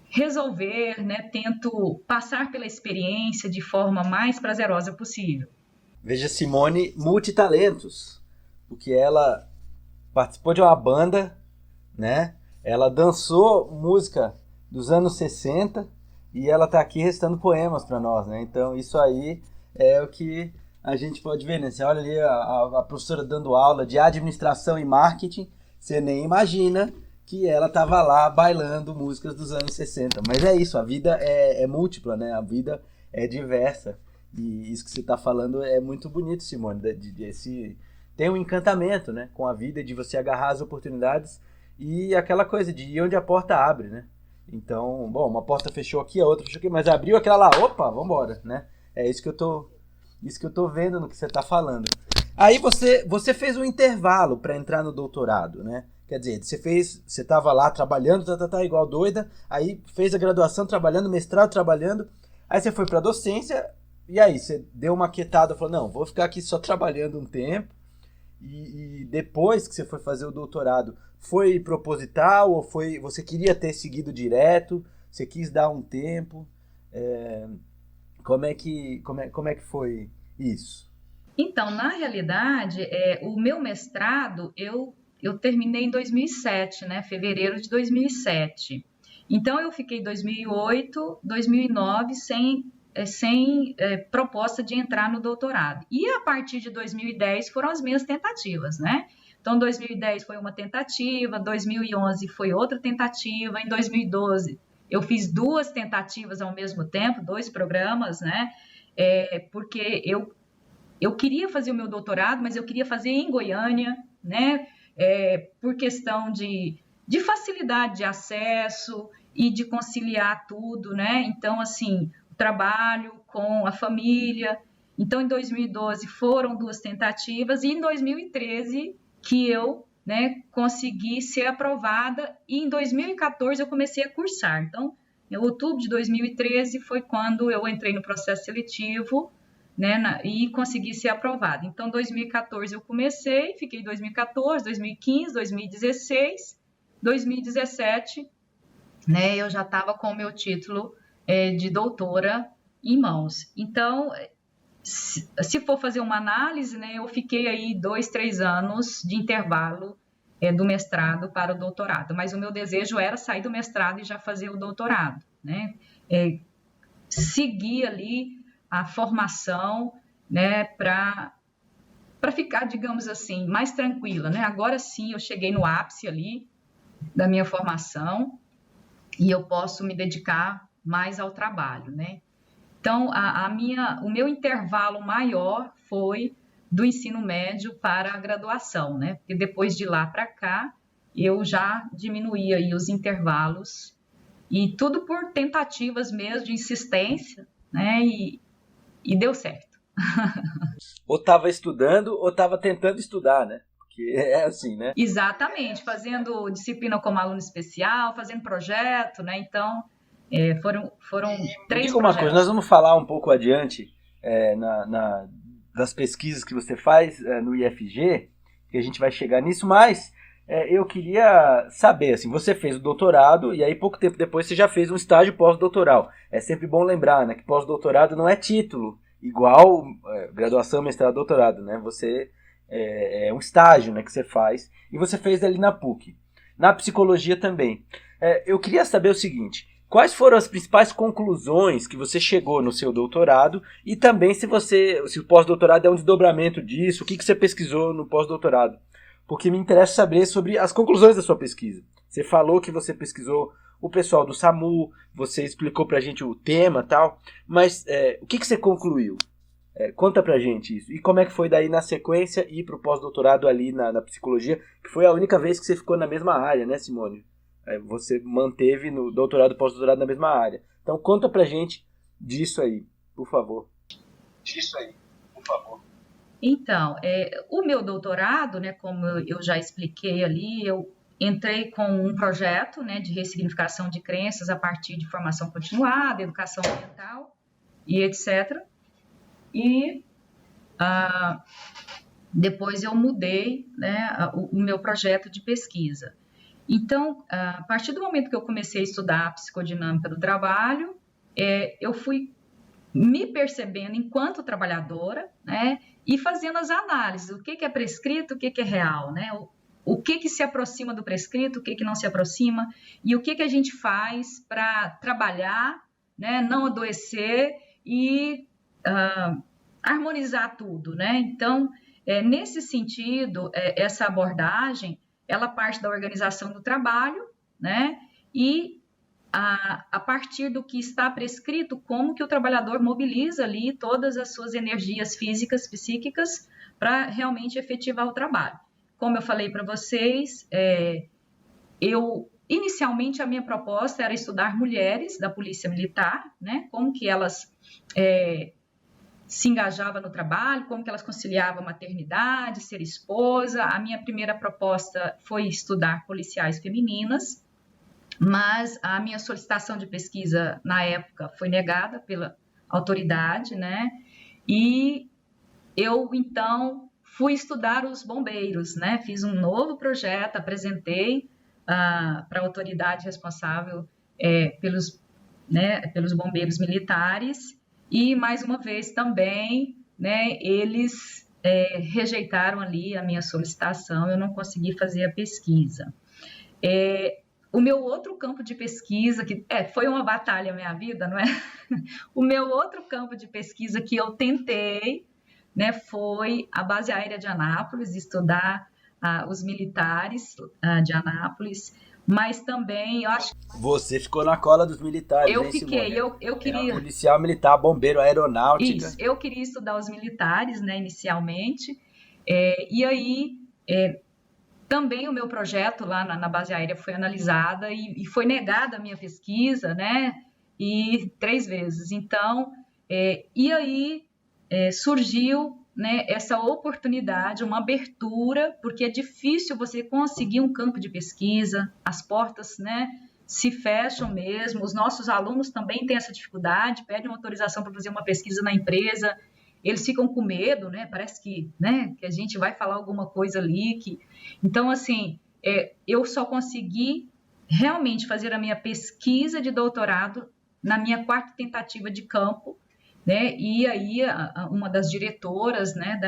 resolver, né, tento passar pela experiência de forma mais prazerosa possível. Veja Simone multitalentos, porque ela participou de uma banda, né? Ela dançou música dos anos 60 e ela está aqui recitando poemas para nós, né? Então isso aí é o que a gente pode ver, né? Você olha ali a professora dando aula de administração e marketing, você nem imagina que ela estava lá bailando músicas dos anos 60. Mas é isso, a vida é múltipla, né? A vida é diversa. E isso que você está falando é muito bonito, Simone. Tem um encantamento, né, com a vida, de você agarrar as oportunidades e aquela coisa de ir onde a porta abre, né? Então, bom, uma porta fechou aqui, a outra fechou aqui, mas abriu aquela lá, opa, vambora, né? É isso que eu tô vendo no que você está falando. Aí você fez um intervalo para entrar no doutorado, né? Quer dizer, você estava lá trabalhando, igual doida, aí fez a graduação trabalhando, mestrado trabalhando, aí você foi para docência. E aí, você deu uma quietada, falou, não, vou ficar aqui só trabalhando um tempo, e depois que você foi fazer o doutorado, foi proposital, ou você queria ter seguido direto, você quis dar um tempo, como é que foi isso? Então, na realidade, o meu mestrado, eu terminei em 2007, né, fevereiro de 2007. Então, eu fiquei 2008, 2009 sem proposta de entrar no doutorado. E a partir de 2010 foram as minhas tentativas, né? Então, 2010 foi uma tentativa, 2011 foi outra tentativa, em 2012 eu fiz 2 tentativas ao mesmo tempo, 2 programas, né? Porque eu queria fazer o meu doutorado, mas eu queria fazer em Goiânia, né? Por questão de facilidade de acesso e de conciliar tudo, né? Então, assim, trabalho com a família. Então, em 2012 foram 2 tentativas e em 2013 que eu, né, consegui ser aprovada e em 2014 eu comecei a cursar. Então, em outubro de 2013 foi quando eu entrei no processo seletivo, né, e consegui ser aprovada. Então, em 2014 eu comecei, fiquei 2014, 2015, 2016, 2017, né, eu já estava com o meu título de doutora em mãos. Então, se for fazer uma análise, né, eu fiquei aí 2, 3 anos de intervalo do mestrado para o doutorado, mas o meu desejo era sair do mestrado e já fazer o doutorado, né? Seguir ali a formação, né, para ficar, digamos assim, mais tranquila, né? Agora sim, eu cheguei no ápice ali da minha formação e eu posso me dedicar mais ao trabalho, né? Então, o meu intervalo maior foi do ensino médio para a graduação, né? Porque depois de lá para cá, eu já diminuí aí os intervalos e tudo por tentativas mesmo de insistência, né? E deu certo. Ou estava estudando ou estava tentando estudar, né? Porque é assim, né? Exatamente, fazendo disciplina como aluno especial, fazendo projeto, né? Então, foram 3 Diga uma coisa, nós vamos falar um pouco adiante das pesquisas que você faz no IFG, que a gente vai chegar nisso, mas eu queria saber, assim, você fez o doutorado e aí pouco tempo depois você já fez um estágio pós-doutoral. É sempre bom lembrar, né, que pós-doutorado não é título, igual graduação, mestrado, doutorado, né? Você é um estágio, né, que você faz e você fez ali na PUC. Na psicologia também. Eu queria saber o seguinte: quais foram as principais conclusões que você chegou no seu doutorado e também se o pós-doutorado é um desdobramento disso, o que você pesquisou no pós-doutorado? Porque me interessa saber sobre as conclusões da sua pesquisa. Você falou que você pesquisou o pessoal do SAMU, você explicou pra gente o tema e tal, mas o que você concluiu? Conta pra gente isso. E como é que foi daí na sequência ir pro pós-doutorado ali na psicologia, que foi a única vez que você ficou na mesma área, né, Simone? Você manteve no doutorado e pós-doutorado na mesma área. Então conta pra gente disso aí, por favor. Então, o meu doutorado, né, como eu já expliquei ali, eu entrei com um projeto, né, de ressignificação de crenças a partir de formação continuada, educação ambiental e etc. E depois eu mudei, né, o meu projeto de pesquisa. Então, a partir do momento que eu comecei a estudar a psicodinâmica do trabalho, eu fui me percebendo enquanto trabalhadora, né, e fazendo as análises, o que é prescrito, o que é real, né, o que se aproxima do prescrito, o que não se aproxima, e o que a gente faz para trabalhar, né, não adoecer e harmonizar tudo, né? Então, nesse sentido, essa abordagem, ela parte da organização do trabalho, né, e a partir do que está prescrito, como que o trabalhador mobiliza ali todas as suas energias físicas, psíquicas, para realmente efetivar o trabalho. Como eu falei para vocês, inicialmente a minha proposta era estudar mulheres da Polícia Militar, né, como que elas se engajavam no trabalho, como que elas conciliavam maternidade, ser esposa. A minha primeira proposta foi estudar policiais femininas, mas a minha solicitação de pesquisa, na época, foi negada pela autoridade, né? E eu, então, fui estudar os bombeiros, né? Fiz um novo projeto, apresentei para a autoridade responsável pelos bombeiros militares e, mais uma vez, também, né, eles rejeitaram ali a minha solicitação, eu não consegui fazer a pesquisa. O meu outro campo de pesquisa, que foi uma batalha minha vida, não é? O meu outro campo de pesquisa que eu tentei, né, foi a base aérea de Anápolis, estudar os militares de Anápolis, mas também, eu acho... Você ficou na cola dos militares, eu hein, fiquei, Simone? eu queria... Policial militar, bombeiro, aeronáutica. Isso, eu queria estudar os militares, né, inicialmente, e aí... Também o meu projeto lá na base aérea foi analisada e foi negada a minha pesquisa, né? E 3 vezes. Então, e aí surgiu, né, essa oportunidade, uma abertura, porque é difícil você conseguir um campo de pesquisa, as portas, né, se fecham mesmo. Os nossos alunos também têm essa dificuldade, pedem uma autorização para fazer uma pesquisa na empresa, eles ficam com medo, né? Parece que, né, que a gente vai falar alguma coisa ali. Então, assim, eu só consegui realmente fazer a minha pesquisa de doutorado na minha 4ª tentativa de campo, né? E aí uma das diretoras, né,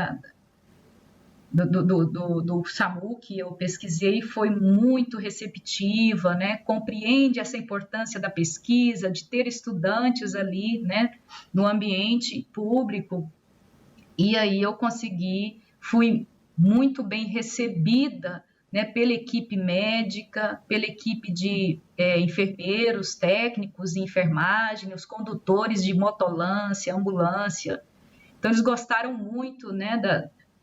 do SAMU que eu pesquisei foi muito receptiva, né? Compreende essa importância da pesquisa, de ter estudantes ali, né, no ambiente público. E aí eu fui muito bem recebida, né, pela equipe médica, pela equipe de enfermeiros, técnicos de enfermagem, os condutores de motolância, ambulância. Então, eles gostaram muito, né,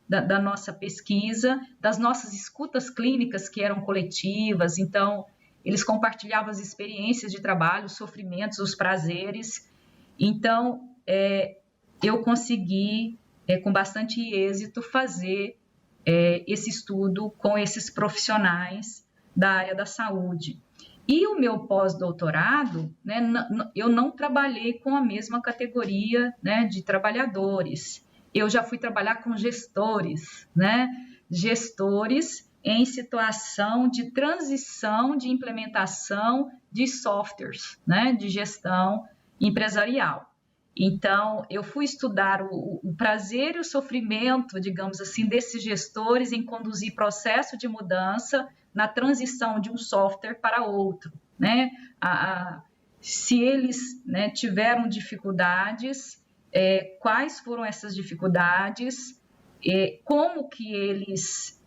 da nossa pesquisa, das nossas escutas clínicas que eram coletivas. Então, eles compartilhavam as experiências de trabalho, os sofrimentos, os prazeres. Então, eu consegui, com bastante êxito, fazer esse estudo com esses profissionais da área da saúde. E o meu pós-doutorado, né, eu não trabalhei com a mesma categoria, né, de trabalhadores. Eu já fui trabalhar com gestores, né, gestores em situação de transição de implementação de softwares, né, de gestão empresarial. Então, eu fui estudar o prazer e o sofrimento, digamos assim, desses gestores em conduzir processo de mudança na transição de um software para outro, né? Se eles, né, tiveram dificuldades, quais foram essas dificuldades, como que eles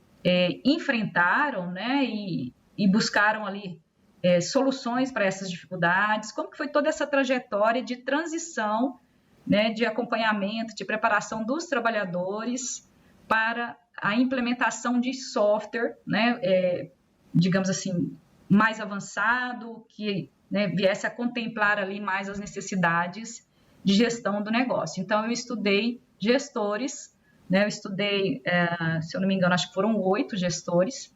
enfrentaram, né, e buscaram ali soluções para essas dificuldades, como que foi toda essa trajetória de transição, né, de acompanhamento, de preparação dos trabalhadores para a implementação de software, né, digamos assim, mais avançado, que, né, viesse a contemplar ali mais as necessidades de gestão do negócio. Então, eu estudei gestores, né, eu estudei, se eu não me engano, acho que foram 8 gestores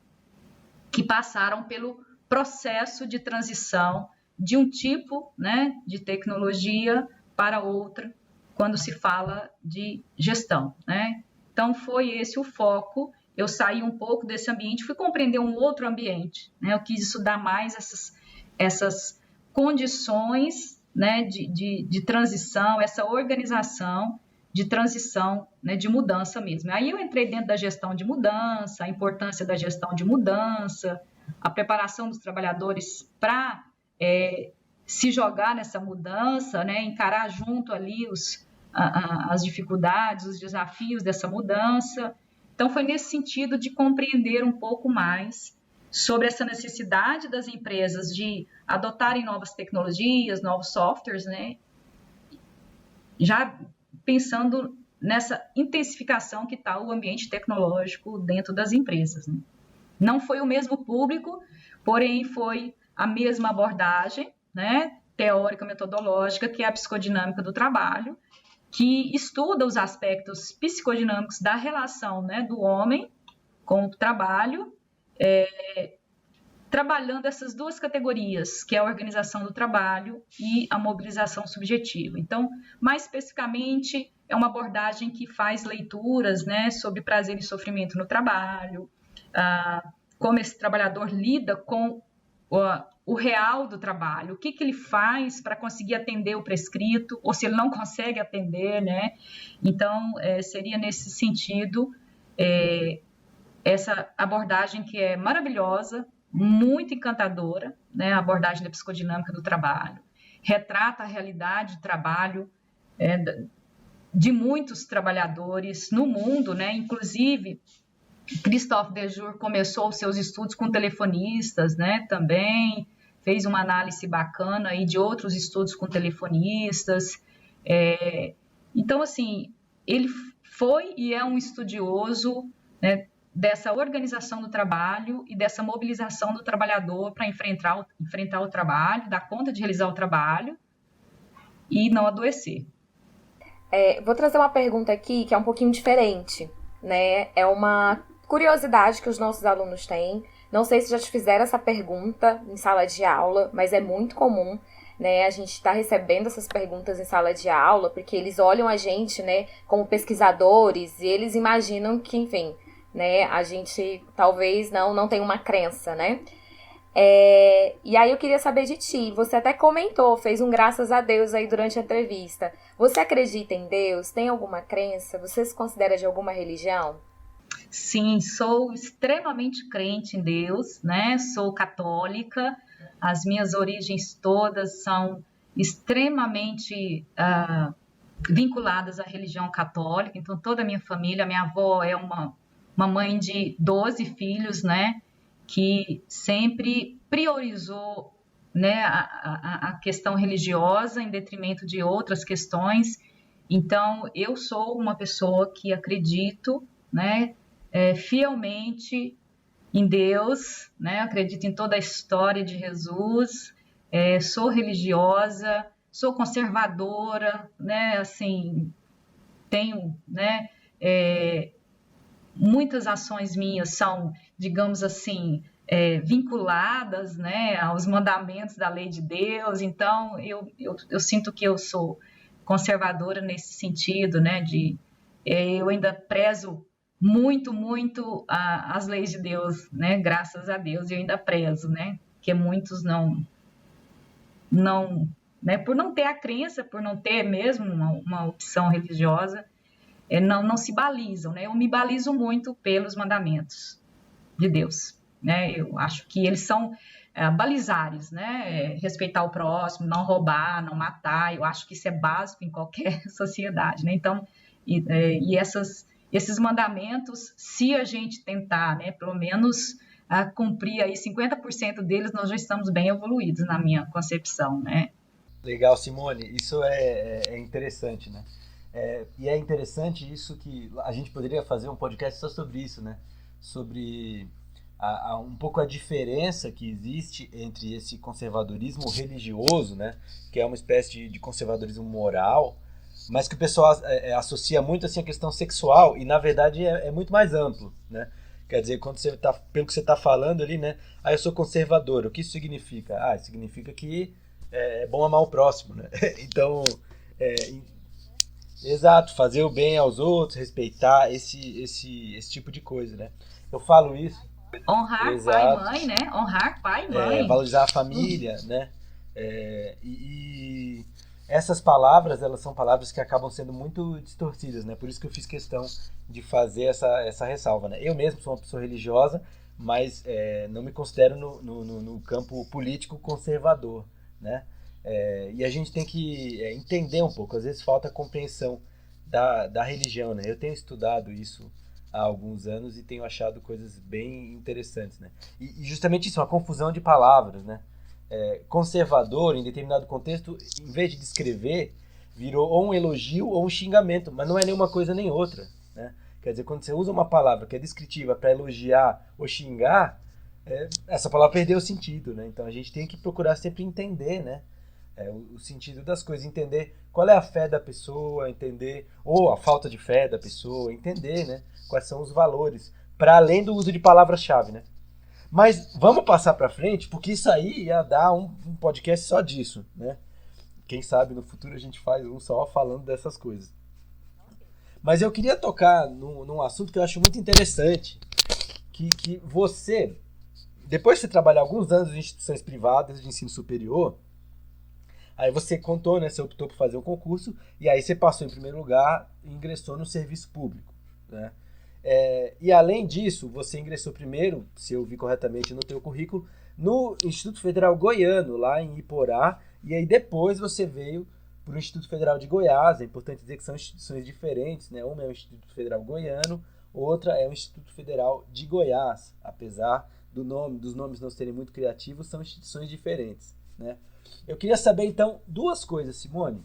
que passaram pelo processo de transição de um tipo, né, de tecnologia para outra, quando se fala de gestão, né? Então, foi esse o foco. Eu saí um pouco desse ambiente, fui compreender um outro ambiente, né? Eu quis estudar mais essas condições, né, de transição, essa organização de transição, né, de mudança mesmo. Aí eu entrei dentro da gestão de mudança, a importância da gestão de mudança, a preparação dos trabalhadores para se jogar nessa mudança, né, encarar junto ali as dificuldades, os desafios dessa mudança. Então, foi nesse sentido de compreender um pouco mais sobre essa necessidade das empresas de adotarem novas tecnologias, novos softwares, né, já pensando nessa intensificação que está o ambiente tecnológico dentro das empresas, né. Não foi o mesmo público, porém foi a mesma abordagem, né, teórica, metodológica, que é a psicodinâmica do trabalho, que estuda os aspectos psicodinâmicos da relação, né, do homem com o trabalho, trabalhando essas duas categorias, que é a organização do trabalho e a mobilização subjetiva. Então, mais especificamente, é uma abordagem que faz leituras, né, sobre prazer e sofrimento no trabalho, como esse trabalhador lida com o real do trabalho, o que ele faz para conseguir atender o prescrito, ou se ele não consegue atender, né? Então, seria nesse sentido essa abordagem que é maravilhosa, muito encantadora, né? A abordagem da psicodinâmica do trabalho, retrata a realidade do trabalho de muitos trabalhadores no mundo, né? Inclusive, Christophe Dejour começou os seus estudos com telefonistas, né? Também fez uma análise bacana aí de outros estudos com telefonistas. Então, assim, ele foi e é um estudioso, né, dessa organização do trabalho e dessa mobilização do trabalhador para enfrentar o trabalho, dar conta de realizar o trabalho e não adoecer. Vou trazer uma pergunta aqui que é um pouquinho diferente, né? É uma curiosidade que os nossos alunos têm. Não sei se já te fizeram essa pergunta em sala de aula, mas é muito comum, né? A gente está recebendo essas perguntas em sala de aula, porque eles olham a gente, né, como pesquisadores e eles imaginam que, enfim, né, a gente talvez não tenha uma crença, né? E aí eu queria saber de ti. Você até comentou, fez um graças a Deus aí durante a entrevista. Você acredita em Deus? Tem alguma crença? Você se considera de alguma religião? Sim, sou extremamente crente em Deus, né? Sou católica, as minhas origens todas são extremamente vinculadas à religião católica, então toda a minha família, minha avó é uma mãe de 12 filhos, né? Que sempre priorizou, né, a questão religiosa em detrimento de outras questões. Então, eu sou uma pessoa que acredito, né, fielmente em Deus, né? Acredito em toda a história de Jesus, sou religiosa, sou conservadora, né? Assim, tenho, né, muitas ações minhas são, digamos assim, vinculadas, né, aos mandamentos da lei de Deus. Então, eu sinto que eu sou conservadora nesse sentido, né, eu ainda prezo muito, muito as leis de Deus, né? Graças a Deus eu ainda prezo, né? Que muitos não, né? Por não ter a crença, por não ter mesmo uma opção religiosa, não se balizam, né? Eu me balizo muito pelos mandamentos de Deus, né? Eu acho que eles são balizares, né? Respeitar o próximo, não roubar, não matar. Eu acho que isso é básico em qualquer sociedade, né? Então, esses mandamentos, se a gente tentar, né, pelo menos a cumprir aí 50% deles, nós já estamos bem evoluídos na minha concepção, né? Legal, Simone. Isso é interessante, né? E é interessante isso que a gente poderia fazer um podcast só sobre isso, né? Sobre um pouco a diferença que existe entre esse conservadorismo religioso, né? Que é uma espécie de conservadorismo moral, mas que o pessoal associa muito assim a questão sexual, e na verdade é muito mais amplo, né? Quer dizer, quando você tá, pelo que você está falando ali, né? Eu sou conservador. O que isso significa? Significa que é bom amar o próximo, né? Então, exato, fazer o bem aos outros, respeitar esse tipo de coisa, né? Eu falo isso. Honrar Exato. pai e mãe, né? Honrar pai e mãe. Valorizar a família, né? E essas palavras, elas são palavras que acabam sendo muito distorcidas, né? Por isso que eu fiz questão de fazer essa ressalva, né? Eu mesmo sou uma pessoa religiosa, mas não me considero no campo político conservador, né? E a gente tem que entender um pouco, às vezes falta compreensão da religião, né? Eu tenho estudado isso há alguns anos e tenho achado coisas bem interessantes, né? E justamente isso, uma confusão de palavras, né? Conservador, em determinado contexto, em vez de descrever, virou ou um elogio ou um xingamento, mas não é nenhuma coisa nem outra, né? Quer dizer, quando você usa uma palavra que é descritiva para elogiar ou xingar, essa palavra perdeu o sentido, né? Então a gente tem que procurar sempre entender, né? O sentido das coisas, entender qual é a fé da pessoa, entender, ou a falta de fé da pessoa, entender, né? Quais são os valores, para além do uso de palavras-chave, né? Mas vamos passar para frente, porque isso aí ia dar um podcast só disso, né? Quem sabe no futuro a gente faz um só falando dessas coisas. Mas eu queria tocar num assunto que eu acho muito interessante, que você, depois de você trabalhar alguns anos em instituições privadas de ensino superior, aí você contou, né? Você optou por fazer um concurso, e aí você passou em primeiro lugar e ingressou no serviço público, né? E além disso, você ingressou primeiro, se eu vi corretamente no teu currículo, no Instituto Federal Goiano, lá em Iporá, e aí depois você veio para o Instituto Federal de Goiás. É importante dizer que são instituições diferentes, né? Uma é o Instituto Federal Goiano, outra é o Instituto Federal de Goiás. Apesar dos nomes não serem muito criativos, são instituições diferentes, né? Eu queria saber, então, duas coisas, Simone.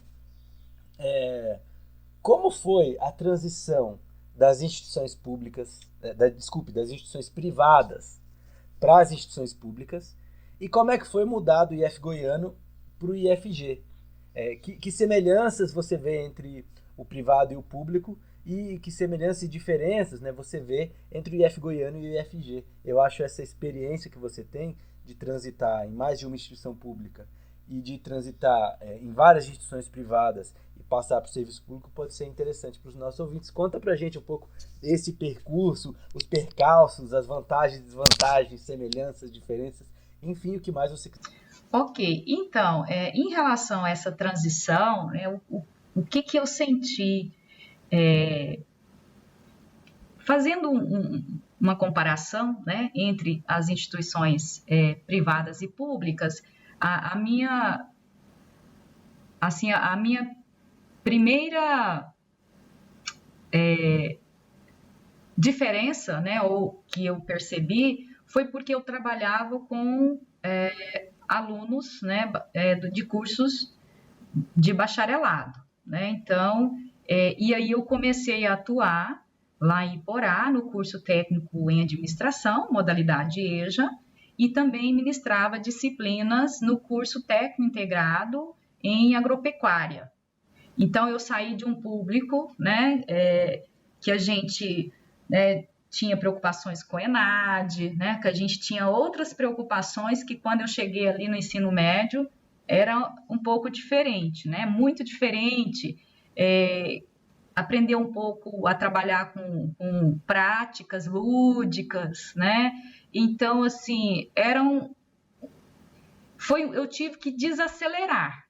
Como foi a transição das instituições públicas, das instituições privadas para as instituições públicas, e como é que foi mudar do IF Goiano para o IFG? Que semelhanças você vê entre o privado e o público, e que semelhanças e diferenças, né, você vê entre o IF Goiano e o IFG? Eu acho essa experiência que você tem de transitar em mais de uma instituição pública e de transitar em várias instituições privadas e passar para o serviço público pode ser interessante para os nossos ouvintes. Conta para a gente um pouco esse percurso, os percalços, as vantagens, desvantagens, semelhanças, diferenças, enfim, o que mais você quiser. Ok, então, em relação a essa transição, né, o que eu senti, fazendo uma comparação, né, entre as instituições privadas e públicas, a minha primeira diferença, né, ou que eu percebi, foi porque eu trabalhava com alunos, né, de cursos de bacharelado, né? Então, e aí eu comecei a atuar lá em Iporá, no curso técnico em administração, modalidade EJA, e também ministrava disciplinas no curso técnico integrado em agropecuária. Então, eu saí de um público, né, que a gente tinha preocupações com o ENAD, né, que a gente tinha outras preocupações que quando eu cheguei ali no ensino médio era um pouco diferente, né, muito diferente. Aprender um pouco a trabalhar com práticas lúdicas, né? Então, assim, eu tive que desacelerar,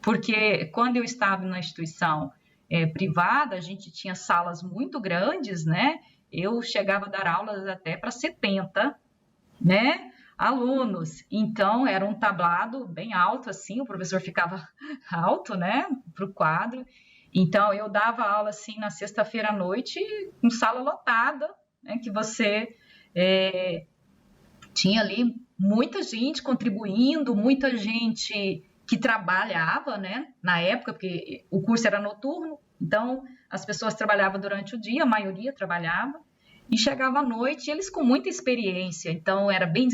porque quando eu estava na instituição privada, a gente tinha salas muito grandes, né? Eu chegava a dar aulas até para 70, né, alunos. Então, era um tablado bem alto, assim, o professor ficava alto, né, para o quadro. Então, eu dava aula, assim, na sexta-feira à noite, com sala lotada, né, que você tinha ali muita gente contribuindo, muita gente que trabalhava, né, na época, porque o curso era noturno, então as pessoas trabalhavam durante o dia, a maioria trabalhava, e chegava à noite, eles com muita experiência, então era bem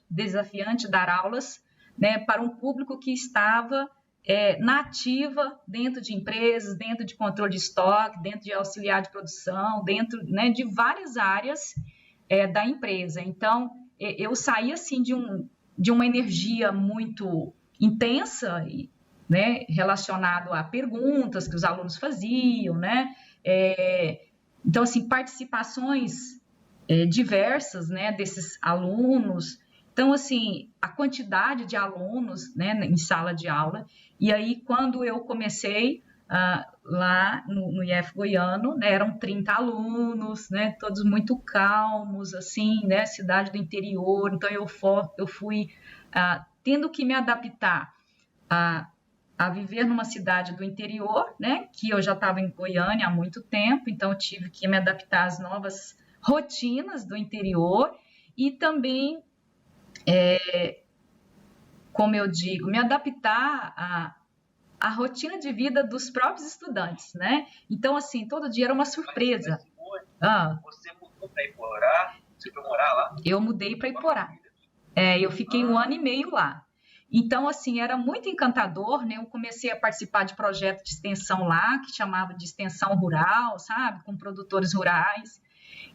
desafiante dar aulas, né, para um público que estava na ativa, dentro de empresas, dentro de controle de estoque, dentro de auxiliar de produção, dentro, né, de várias áreas da empresa. Então, eu saí assim de uma energia muito intensa, né, relacionado a perguntas que os alunos faziam, né? Então, assim, participações diversas, né, desses alunos. Então, assim, a quantidade de alunos, né, em sala de aula. E aí, quando eu comecei lá no IF Goiano, né, eram 30 alunos, né, todos muito calmos, assim, né, cidade do interior. Então, eu fui tendo que me adaptar a viver numa cidade do interior, né, que eu já estava em Goiânia há muito tempo, então eu tive que me adaptar às novas rotinas do interior e também, como eu digo, me adaptar à rotina de vida dos próprios estudantes, né? Então, assim, todo dia era uma surpresa. Você mudou para Iporá? Você foi morar lá? Eu mudei para Iporá. Eu fiquei 1 ano e meio lá. Então, assim, era muito encantador, né? Eu comecei a participar de projeto de extensão lá, que chamava de extensão rural, sabe? Com produtores rurais.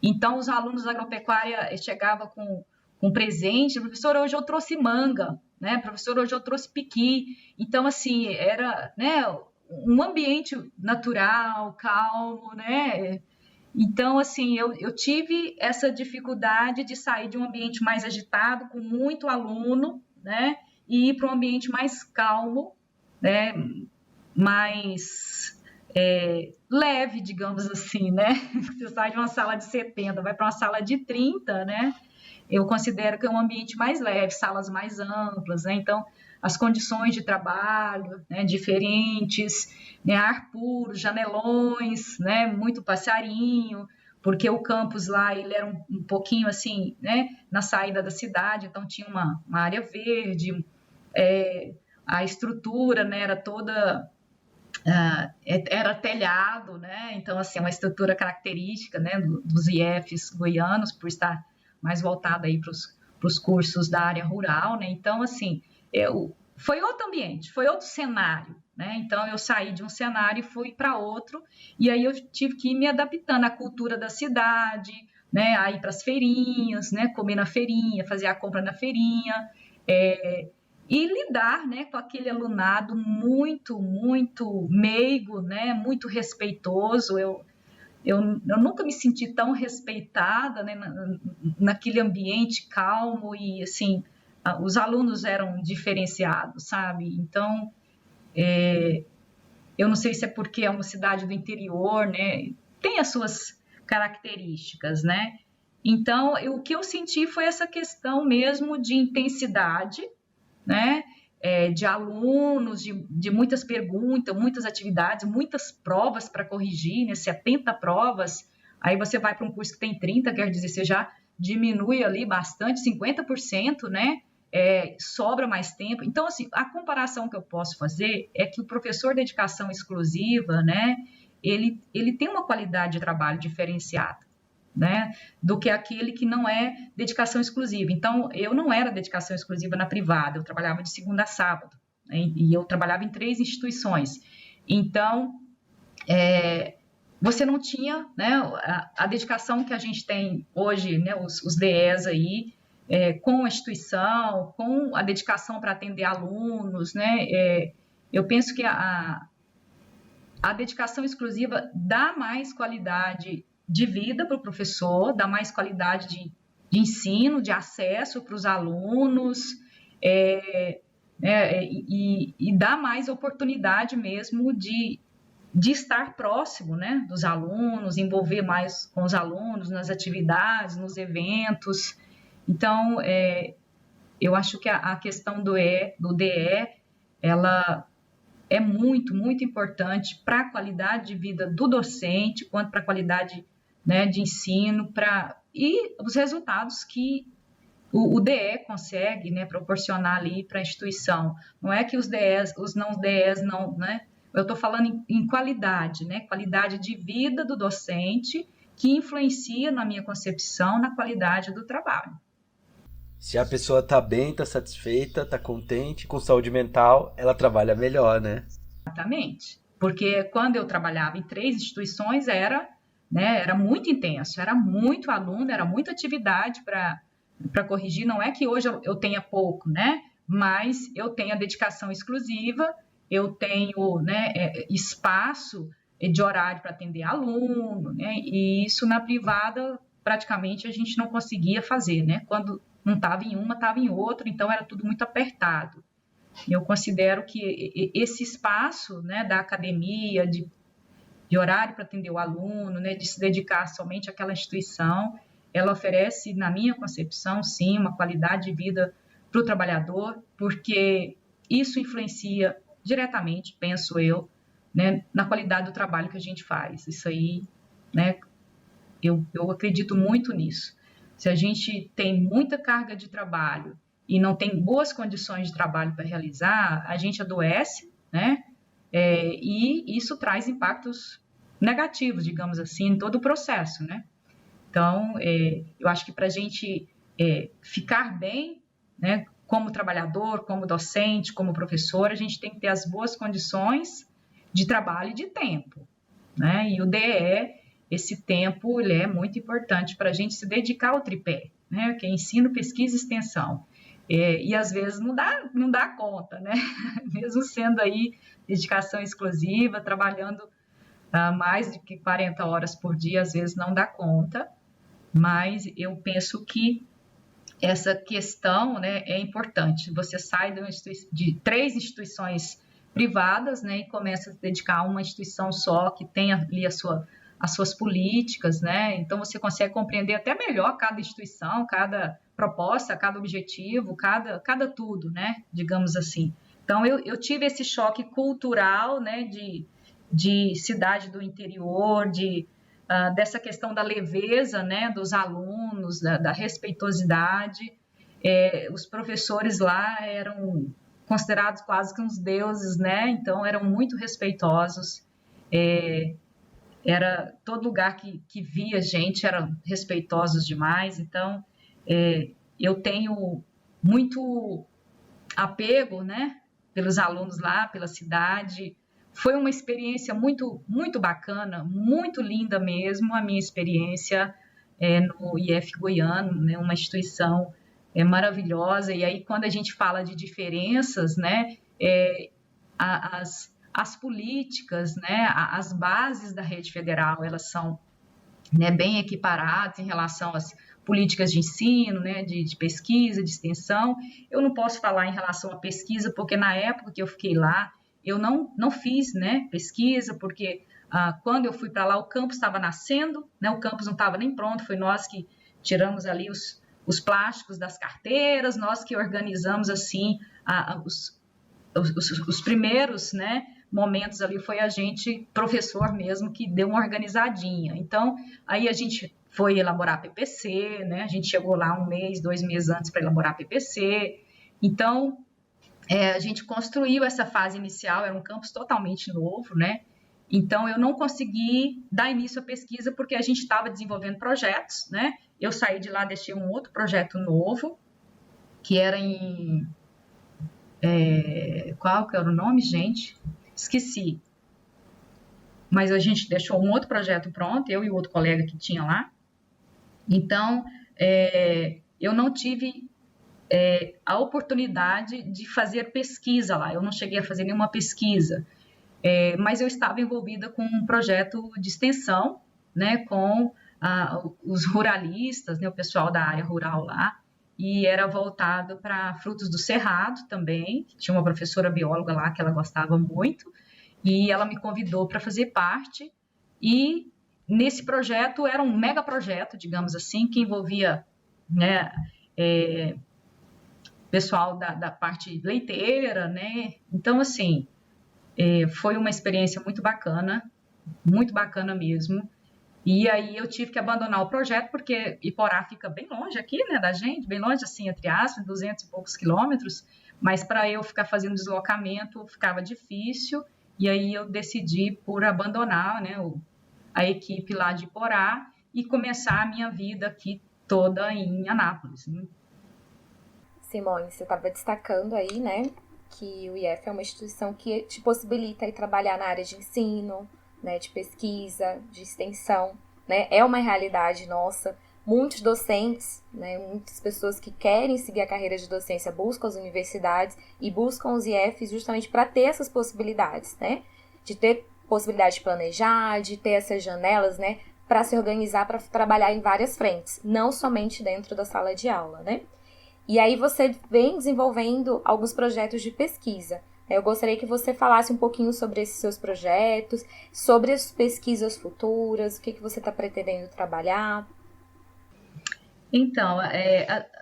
Então, os alunos da agropecuária chegavam com presente. Professor, hoje eu trouxe manga, né? Professor, hoje eu trouxe piqui. Então, assim, era, né, um ambiente natural, calmo, né? Então, assim, eu tive essa dificuldade de sair de um ambiente mais agitado, com muito aluno, né? E ir para um ambiente mais calmo, né? Mais leve, digamos assim, né? Você sai de uma sala de 70, vai para uma sala de 30, né? Eu considero que é um ambiente mais leve, salas mais amplas, né? Então, as condições de trabalho, né, diferentes, né, ar puro, janelões, né, muito passarinho, porque o campus lá ele era um pouquinho assim, né, na saída da cidade, então tinha uma área verde, a estrutura, né, era toda era telhado, né, então assim uma estrutura característica, né, dos IFs goianos, por estar mais voltada aí para os cursos da área rural, né, então assim foi outro ambiente, foi outro cenário, né? Então eu saí de um cenário e fui para outro, e aí eu tive que ir me adaptando à cultura da cidade, né? A ir para as feirinhas, né? Comer na feirinha, fazer a compra na feirinha, e lidar, né, com aquele alunado muito, muito meigo, né? Muito respeitoso. Eu nunca me senti tão respeitada, né? Naquele ambiente calmo e assim. Os alunos eram diferenciados, sabe? Então, eu não sei se é porque é uma cidade do interior, né? Tem as suas características, né? Então, o que eu senti foi essa questão mesmo de intensidade, né? De alunos, de muitas perguntas, muitas atividades, muitas provas para corrigir, né? 70 provas, aí você vai para um curso que tem 30, quer dizer, você já diminui ali bastante, 50%, né? Sobra mais tempo. Então, assim, a comparação que eu posso fazer é que o professor de dedicação exclusiva, né, ele tem uma qualidade de trabalho diferenciada, né, do que aquele que não é dedicação exclusiva. Então, eu não era dedicação exclusiva na privada, eu trabalhava de segunda a sábado, né, e eu trabalhava em 3 instituições. Então, você não tinha, né, a dedicação que a gente tem hoje, né, os DEs aí, com a instituição, com a dedicação para atender alunos, né? Eu penso que a dedicação exclusiva dá mais qualidade de vida para o professor, dá mais qualidade de ensino, de acesso para os alunos, e dá mais oportunidade mesmo de estar próximo, né, dos alunos, envolver mais com os alunos nas atividades, nos eventos. Então, eu acho que a questão do DE, ela é muito, muito importante para a qualidade de vida do docente, quanto para a qualidade, né, de ensino, e os resultados que o DE consegue, né, proporcionar ali para a instituição. Não é que os não DEs não, né? Eu estou falando em qualidade, né? Qualidade de vida do docente, que influencia na minha concepção, na qualidade do trabalho. Se a pessoa tá bem, tá satisfeita, tá contente, com saúde mental, ela trabalha melhor, né? Exatamente. Porque quando eu trabalhava em 3 instituições, era, né, era muito intenso, era muito aluno, era muita atividade para corrigir. Não é que hoje eu tenha pouco, né? Mas eu tenho a dedicação exclusiva, eu tenho, né, espaço de horário para atender aluno, né? E isso na privada praticamente a gente não conseguia fazer, né? Quando não estava em uma, estava em outra, então era tudo muito apertado. Eu considero que esse espaço, né, da academia, de horário para atender o aluno, né, de se dedicar somente àquela instituição, ela oferece, na minha concepção, sim, uma qualidade de vida para o trabalhador, porque isso influencia diretamente, penso eu, né, na qualidade do trabalho que a gente faz. Isso aí, né, eu acredito muito nisso. Se a gente tem muita carga de trabalho e não tem boas condições de trabalho para realizar, a gente adoece, né? E isso traz impactos negativos, digamos assim, em todo o processo, né? Então, eu acho que para a gente ficar bem, né, como trabalhador, como docente, como professor, a gente tem que ter as boas condições de trabalho e de tempo, né? E o DE, esse tempo, ele é muito importante para a gente se dedicar ao tripé, né? Que é ensino, pesquisa e extensão. E às vezes não dá conta, né? Mesmo sendo aí dedicação exclusiva, trabalhando mais de que 40 horas por dia, às vezes não dá conta, mas eu penso que essa questão, né, é importante. Você sai de 3 instituições privadas, né, e começa a se dedicar a uma instituição só, que tem ali as suas políticas, né? Então você consegue compreender até melhor cada instituição, cada proposta, cada objetivo, cada tudo, né? Digamos assim. Então eu tive esse choque cultural, né? De cidade do interior, dessa questão da leveza, né? Dos alunos, da respeitosidade. Os professores lá eram considerados quase que uns deuses, né? Então eram muito respeitosos. Era todo lugar que via gente eram respeitosos demais. Então eu tenho muito apego, né, pelos alunos lá, pela cidade. Foi uma experiência muito muito bacana, muito linda mesmo, a minha experiência no IF Goiano, né, uma instituição maravilhosa. E aí quando a gente fala de diferenças, né, as políticas, né, as bases da rede federal, elas são, né, bem equiparadas em relação às políticas de ensino, né, de pesquisa, de extensão. Eu não posso falar em relação à pesquisa, porque na época que eu fiquei lá, eu não fiz, né, pesquisa, porque quando eu fui para lá, o campus estava nascendo, né, o campus não estava nem pronto, foi nós que tiramos ali os plásticos das carteiras, nós que organizamos, assim, os primeiros, né, momentos ali, foi a gente, professor mesmo, que deu uma organizadinha. Então, aí a gente foi elaborar a PPC, né? A gente chegou lá 1 mês, 2 meses antes para elaborar a PPC. Então, a gente construiu essa fase inicial, era um campus totalmente novo, né? Então, eu não consegui dar início à pesquisa porque a gente estava desenvolvendo projetos, né? Eu saí de lá, deixei um outro projeto novo, que era em... qual que era o nome, gente? Esqueci. Mas a gente deixou um outro projeto pronto, eu e o outro colega que tinha lá. Então, eu não tive a oportunidade de fazer pesquisa lá. Eu não cheguei a fazer nenhuma pesquisa. Mas eu estava envolvida com um projeto de extensão, né, com os ruralistas, né, o pessoal da área rural lá, e era voltado para frutos do cerrado também. Tinha uma professora bióloga lá que ela gostava muito, e ela me convidou para fazer parte, e nesse projeto era um mega projeto, digamos assim, que envolvia, né, pessoal da parte leiteira, né? Então, assim, foi uma experiência muito bacana mesmo. E aí eu tive que abandonar o projeto, porque Iporá fica bem longe aqui, né, da gente, bem longe, assim, entre aspas, 200 e poucos quilômetros, mas para eu ficar fazendo deslocamento ficava difícil, e aí eu decidi por abandonar, né, a equipe lá de Iporá e começar a minha vida aqui toda em Anápolis, né? Simone, você estava destacando aí, né, que o IF é uma instituição que te possibilita aí trabalhar na área de ensino, né, de pesquisa, de extensão, né, é uma realidade nossa. Muitos docentes, né, muitas pessoas que querem seguir a carreira de docência buscam as universidades e buscam os IFs justamente para ter essas possibilidades, né, de ter possibilidade de planejar, de ter essas janelas, né, para se organizar, para trabalhar em várias frentes, não somente dentro da sala de aula, né. E aí você vem desenvolvendo alguns projetos de pesquisa. Eu gostaria que você falasse um pouquinho sobre esses seus projetos, sobre as pesquisas futuras, o que você está pretendendo trabalhar. Então,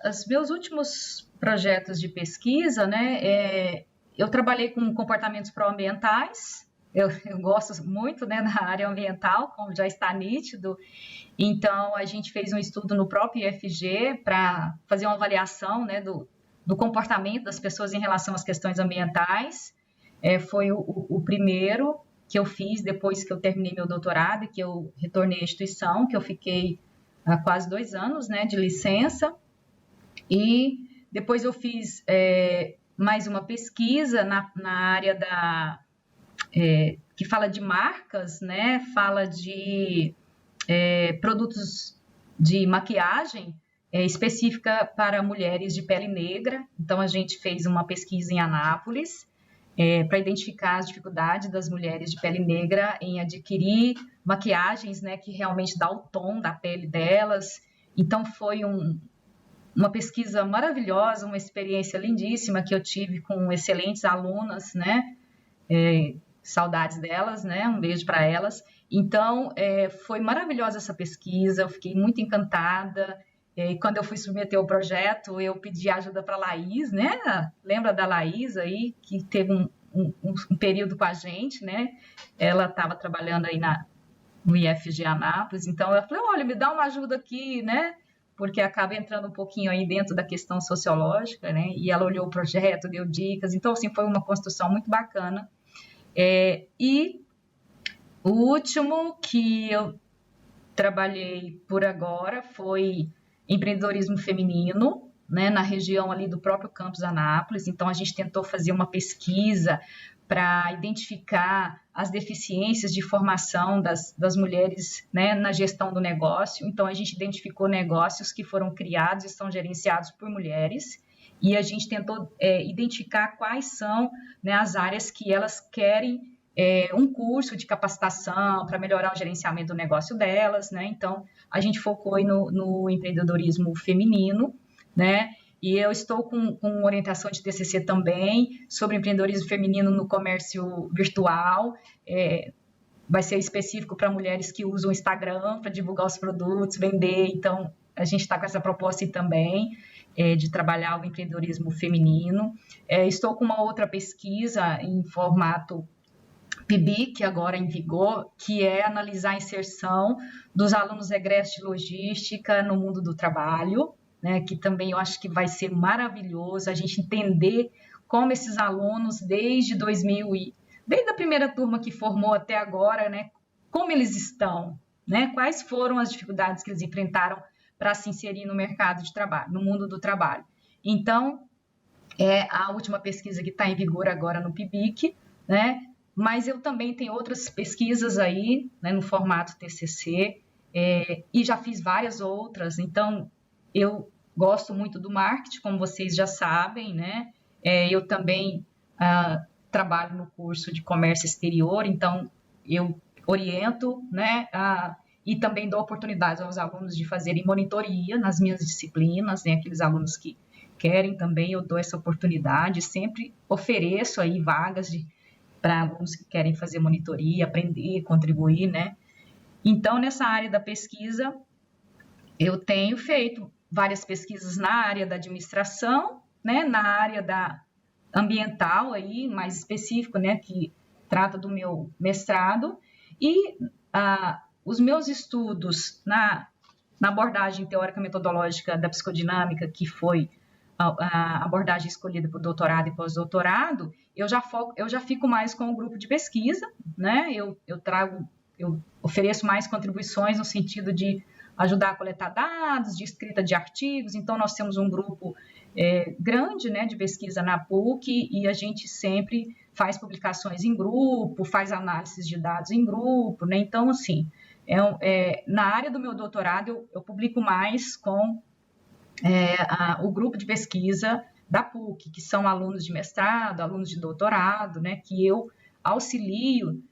os meus últimos projetos de pesquisa, né, eu trabalhei com comportamentos pró-ambientais. Eu gosto muito, né, da área ambiental, como já está nítido. Então, a gente fez um estudo no próprio IFG para fazer uma avaliação, né, do comportamento das pessoas em relação às questões ambientais. Foi o primeiro que eu fiz depois que eu terminei meu doutorado e que eu retornei à instituição, que eu fiquei há quase 2 anos, né, de licença. E depois eu fiz mais uma pesquisa na área que fala de marcas, né, fala de produtos de maquiagem específica para mulheres de pele negra. Então, a gente fez uma pesquisa em Anápolis para identificar as dificuldades das mulheres de pele negra em adquirir maquiagens, né, que realmente dá o tom da pele delas. Então, foi uma pesquisa maravilhosa, uma experiência lindíssima que eu tive com excelentes alunas, né, saudades delas, né, um beijo para elas. Então, foi maravilhosa essa pesquisa, eu fiquei muito encantada. E quando eu fui submeter o projeto, eu pedi ajuda para a Laís, né? Lembra da Laís aí, que teve um período com a gente, né? Ela estava trabalhando aí no IFG Anápolis, então eu falei, olha, me dá uma ajuda aqui, né? Porque acaba entrando um pouquinho aí dentro da questão sociológica, né? E ela olhou o projeto, deu dicas, então, assim, foi uma construção muito bacana. E o último que eu trabalhei por agora foi empreendedorismo feminino, né, na região ali do próprio campus Anápolis. Então, a gente tentou fazer uma pesquisa para identificar as deficiências de formação das mulheres, né, na gestão do negócio. Então, a gente identificou negócios que foram criados e são gerenciados por mulheres, e a gente tentou identificar quais são, né, as áreas que elas querem um curso de capacitação para melhorar o gerenciamento do negócio delas, né? Então, a gente focou aí no empreendedorismo feminino, né? E eu estou com orientação de TCC também sobre empreendedorismo feminino no comércio virtual. Vai ser específico para mulheres que usam o Instagram para divulgar os produtos, vender. Então, a gente está com essa proposta aí também, de trabalhar o empreendedorismo feminino. Estou com uma outra pesquisa em formato PIBIC, agora em vigor, que é analisar a inserção dos alunos egressos de logística no mundo do trabalho, né, que também eu acho que vai ser maravilhoso a gente entender como esses alunos, desde a primeira turma que formou até agora, né, como eles estão, né, quais foram as dificuldades que eles enfrentaram para se inserir no mercado de trabalho, no mundo do trabalho. Então, a última pesquisa que está em vigor agora no PIBIC, né, mas eu também tenho outras pesquisas aí, né, no formato TCC, e já fiz várias outras. Então, eu gosto muito do marketing, como vocês já sabem, né? Eu também trabalho no curso de comércio exterior, então eu oriento, né, e também dou oportunidades aos alunos de fazerem monitoria nas minhas disciplinas, né, aqueles alunos que querem também, eu dou essa oportunidade, sempre ofereço aí vagas para alunos que querem fazer monitoria, aprender, contribuir, né? Então, nessa área da pesquisa, eu tenho feito várias pesquisas na área da administração, né? Na área da ambiental, aí, mais específico, né? Que trata do meu mestrado, e os meus estudos na abordagem teórica metodológica da psicodinâmica, que foi a abordagem escolhida para o doutorado e pós-doutorado, eu já fico mais com o grupo de pesquisa, né? Eu ofereço mais contribuições no sentido de ajudar a coletar dados, de escrita de artigos. Então, nós temos um grupo grande, né, de pesquisa na PUC, e a gente sempre faz publicações em grupo, faz análises de dados em grupo, né? Então, assim, na área do meu doutorado, eu publico mais com o grupo de pesquisa da PUC, que são alunos de mestrado, alunos de doutorado, né, que eu auxilio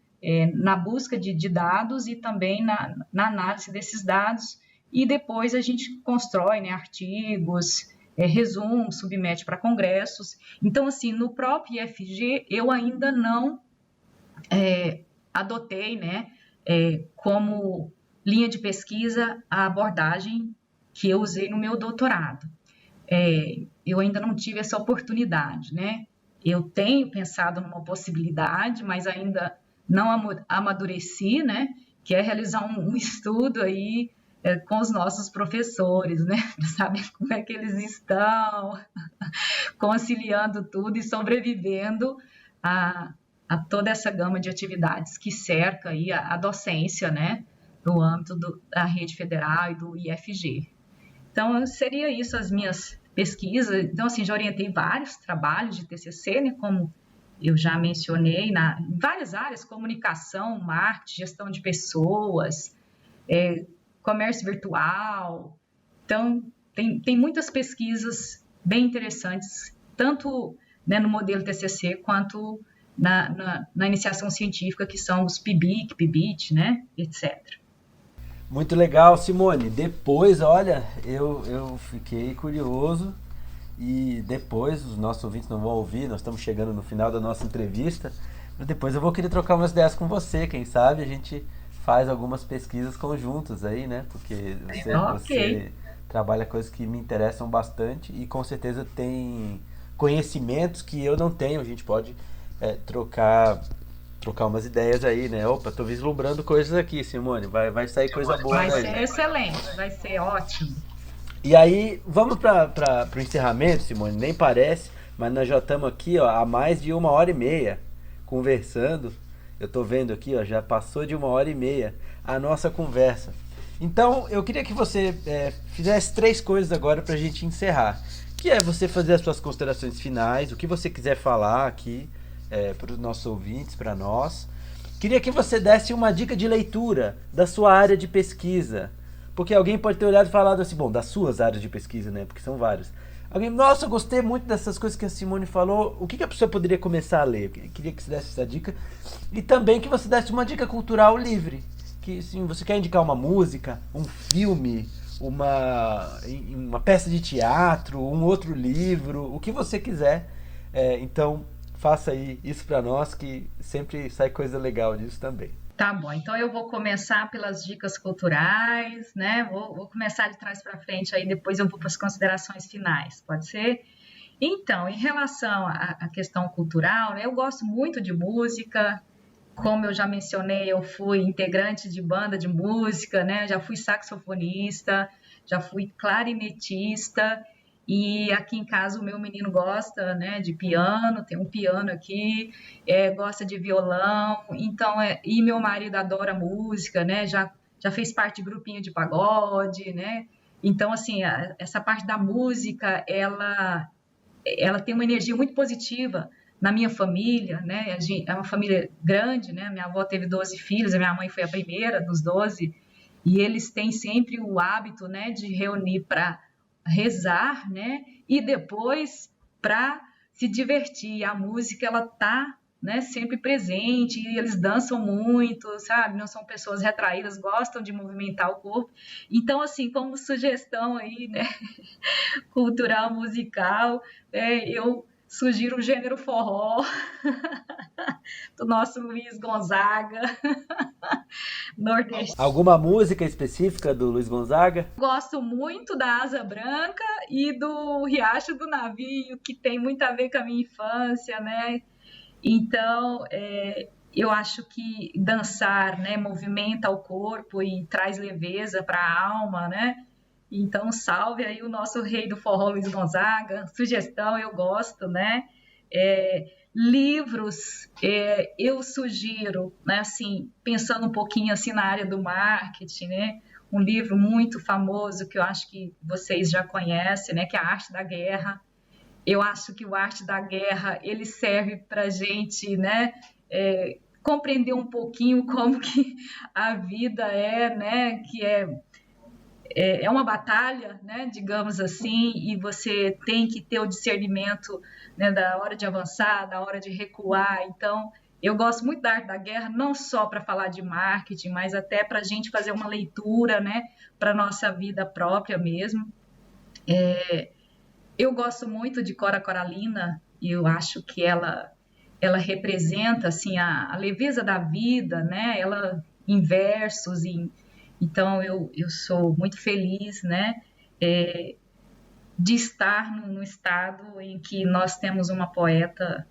na busca de dados e também na análise desses dados, e depois a gente constrói, né, artigos, resumo, submete para congressos. Então, assim, no próprio IFG, eu ainda não adotei, né, como linha de pesquisa a abordagem que eu usei no meu doutorado. Eu ainda não tive essa oportunidade, né? Eu tenho pensado numa possibilidade, mas ainda não amadureci, né? Que é realizar um estudo aí com os nossos professores, né? Para saber como é que eles estão conciliando tudo e sobrevivendo a toda essa gama de atividades que cerca aí a docência, né? No âmbito da rede federal e do IFG. Então, seria isso as minhas pesquisas. Então, assim, já orientei vários trabalhos de TCC, né, como eu já mencionei, em várias áreas: comunicação, marketing, gestão de pessoas, comércio virtual. Então, tem muitas pesquisas bem interessantes, tanto, né, no modelo TCC, quanto na iniciação científica, que são os PIBIC, PIBIT, né, etc. Muito legal, Simone. Depois, olha, eu fiquei curioso, e depois os nossos ouvintes não vão ouvir, nós estamos chegando no final da nossa entrevista, mas depois eu vou querer trocar umas ideias com você, quem sabe a gente faz algumas pesquisas conjuntas aí, né? Porque você trabalha coisas que me interessam bastante e com certeza tem conhecimentos que eu não tenho. A gente pode trocar umas ideias aí, né? Opa, tô vislumbrando coisas aqui, Simone. Vai sair coisa boa. Vai ser excelente, vai ser ótimo. E aí, vamos para o encerramento, Simone. Nem parece, mas nós já estamos aqui, ó, há mais de 1h30 conversando. Eu tô vendo aqui, ó, já passou de 1h30 a nossa conversa. Então, eu queria que você fizesse 3 coisas agora pra gente encerrar. Que é você fazer as suas considerações finais, o que você quiser falar aqui para os nossos ouvintes, para nós. Queria que você desse uma dica de leitura da sua área de pesquisa. Porque alguém pode ter olhado e falado assim, bom, das suas áreas de pesquisa, né? Porque são várias. Alguém, nossa, eu gostei muito dessas coisas que a Simone falou. O que a pessoa poderia começar a ler? Eu queria que você desse essa dica. E também que você desse uma dica cultural livre. Que, assim, você quer indicar uma música, um filme, uma peça de teatro, um outro livro, o que você quiser. Então, faça aí isso para nós, que sempre sai coisa legal disso também. Tá bom, então eu vou começar pelas dicas culturais, né? Vou começar de trás para frente, aí depois eu vou para as considerações finais, pode ser? Então, em relação à questão cultural, né, eu gosto muito de música. Como eu já mencionei, eu fui integrante de banda de música, né? Já fui saxofonista, já fui clarinetista, e aqui em casa o meu menino gosta, né, de piano, tem um piano aqui, gosta de violão, então, e meu marido adora música, né? Já fez parte de grupinho de pagode, né? Então, assim, essa parte da música, ela tem uma energia muito positiva na minha família, né? É uma família grande, né? Minha avó teve 12 filhos, a minha mãe foi a primeira dos 12, e eles têm sempre o hábito, né, de reunir para rezar, né? E depois para se divertir. A música, ela tá, né, sempre presente, e eles dançam muito, sabe? Não são pessoas retraídas, gostam de movimentar o corpo. Então, assim, como sugestão aí, né, cultural, musical, eu sugiro o gênero forró do nosso Luiz Gonzaga, nordestino. Alguma música específica do Luiz Gonzaga? Gosto muito da Asa Branca e do Riacho do Navio, que tem muito a ver com a minha infância, né? Então, eu acho que dançar, né, movimenta o corpo e traz leveza para a alma, né? Então, salve aí o nosso rei do forró, Luiz Gonzaga. Sugestão, eu gosto, né? Livros, eu sugiro, né, assim, pensando um pouquinho assim na área do marketing, né? Um livro muito famoso que eu acho que vocês já conhecem, né? Que é A Arte da Guerra. Eu acho que o Arte da Guerra, ele serve para a gente, né? Compreender um pouquinho como que a vida né? Que é uma batalha, né, digamos assim, e você tem que ter o discernimento, né, da hora de avançar, da hora de recuar. Então, eu gosto muito da Arte da Guerra, não só para falar de marketing, mas até para a gente fazer uma leitura, né, para a nossa vida própria mesmo. Eu gosto muito de Cora Coralina, e eu acho que ela representa assim, a leveza da vida, né, ela em versos, então, eu sou muito feliz, né, de estar num estado em que nós temos uma poeta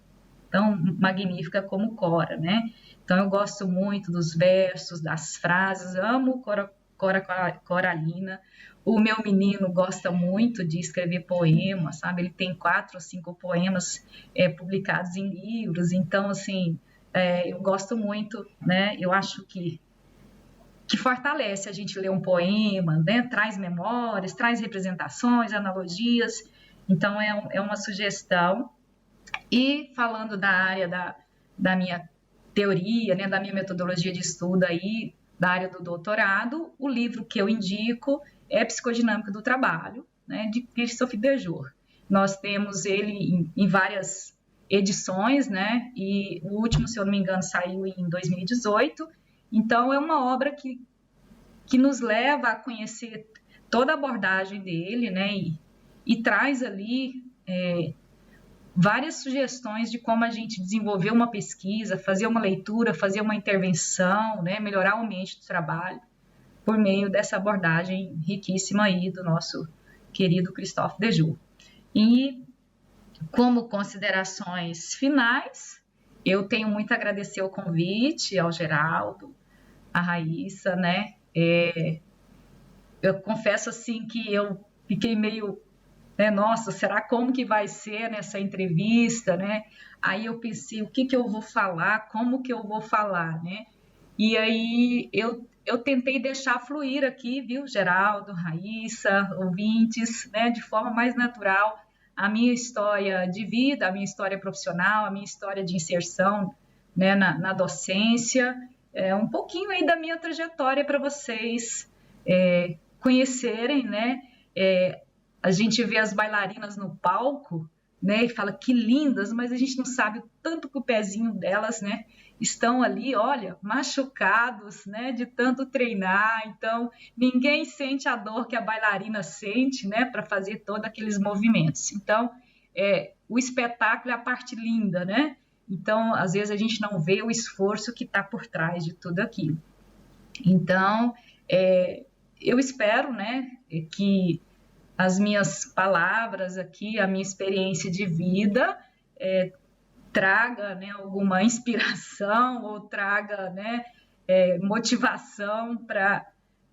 tão magnífica como Cora, né? Então, eu gosto muito dos versos, das frases, amo Cora Coralina. O meu menino gosta muito de escrever poemas, sabe? Ele tem 4 ou 5 poemas publicados em livros. Então, assim, eu gosto muito, né? Eu acho que fortalece a gente ler um poema, né? Traz memórias, traz representações, analogias. Então, é uma sugestão. E falando da área da minha teoria, né? Da minha metodologia de estudo aí, da área do doutorado, o livro que eu indico é Psicodinâmica do Trabalho, né? De Christophe Dejour. Nós temos ele em várias edições, né? E o último, se eu não me engano, saiu em 2018. Então, é uma obra que nos leva a conhecer toda a abordagem dele, né? E traz ali várias sugestões de como a gente desenvolver uma pesquisa, fazer uma leitura, fazer uma intervenção, né? Melhorar o ambiente do trabalho por meio dessa abordagem riquíssima aí do nosso querido Christophe Dejour. E como considerações finais, eu tenho muito a agradecer o convite ao Geraldo, a Raíssa, né? Eu confesso assim que eu fiquei meio, né, nossa, será como que vai ser nessa entrevista, né? Aí eu pensei, o que eu vou falar, como que eu vou falar, né? E aí eu tentei deixar fluir aqui, viu, Geraldo, Raíssa, ouvintes, né, de forma mais natural, a minha história de vida, a minha história profissional, a minha história de inserção, né, na docência, um pouquinho aí da minha trajetória para vocês conhecerem, né? A gente vê as bailarinas no palco, né, e fala que lindas, mas a gente não sabe o tanto que o pezinho delas, né, estão ali, olha, machucados, né, de tanto treinar. Então, ninguém sente a dor que a bailarina sente, né, para fazer todos aqueles movimentos. Então, o espetáculo é a parte linda, né? Então, às vezes a gente não vê o esforço que está por trás de tudo aquilo. Então, eu espero, né, que as minhas palavras aqui, a minha experiência de vida, traga, né, alguma inspiração ou traga, né, motivação para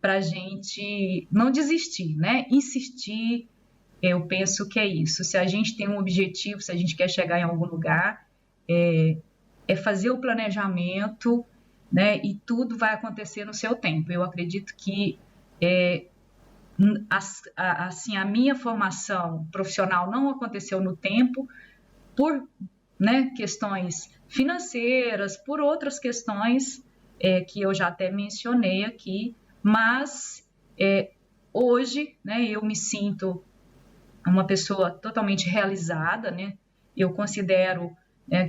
a gente não desistir, né, insistir. Eu penso que é isso. Se a gente tem um objetivo, se a gente quer chegar em algum lugar, é fazer o planejamento, né, e tudo vai acontecer no seu tempo. Eu acredito que assim, a minha formação profissional não aconteceu no tempo por, né, questões financeiras, por outras questões que eu já até mencionei aqui, mas hoje, né, eu me sinto uma pessoa totalmente realizada, né? Eu considero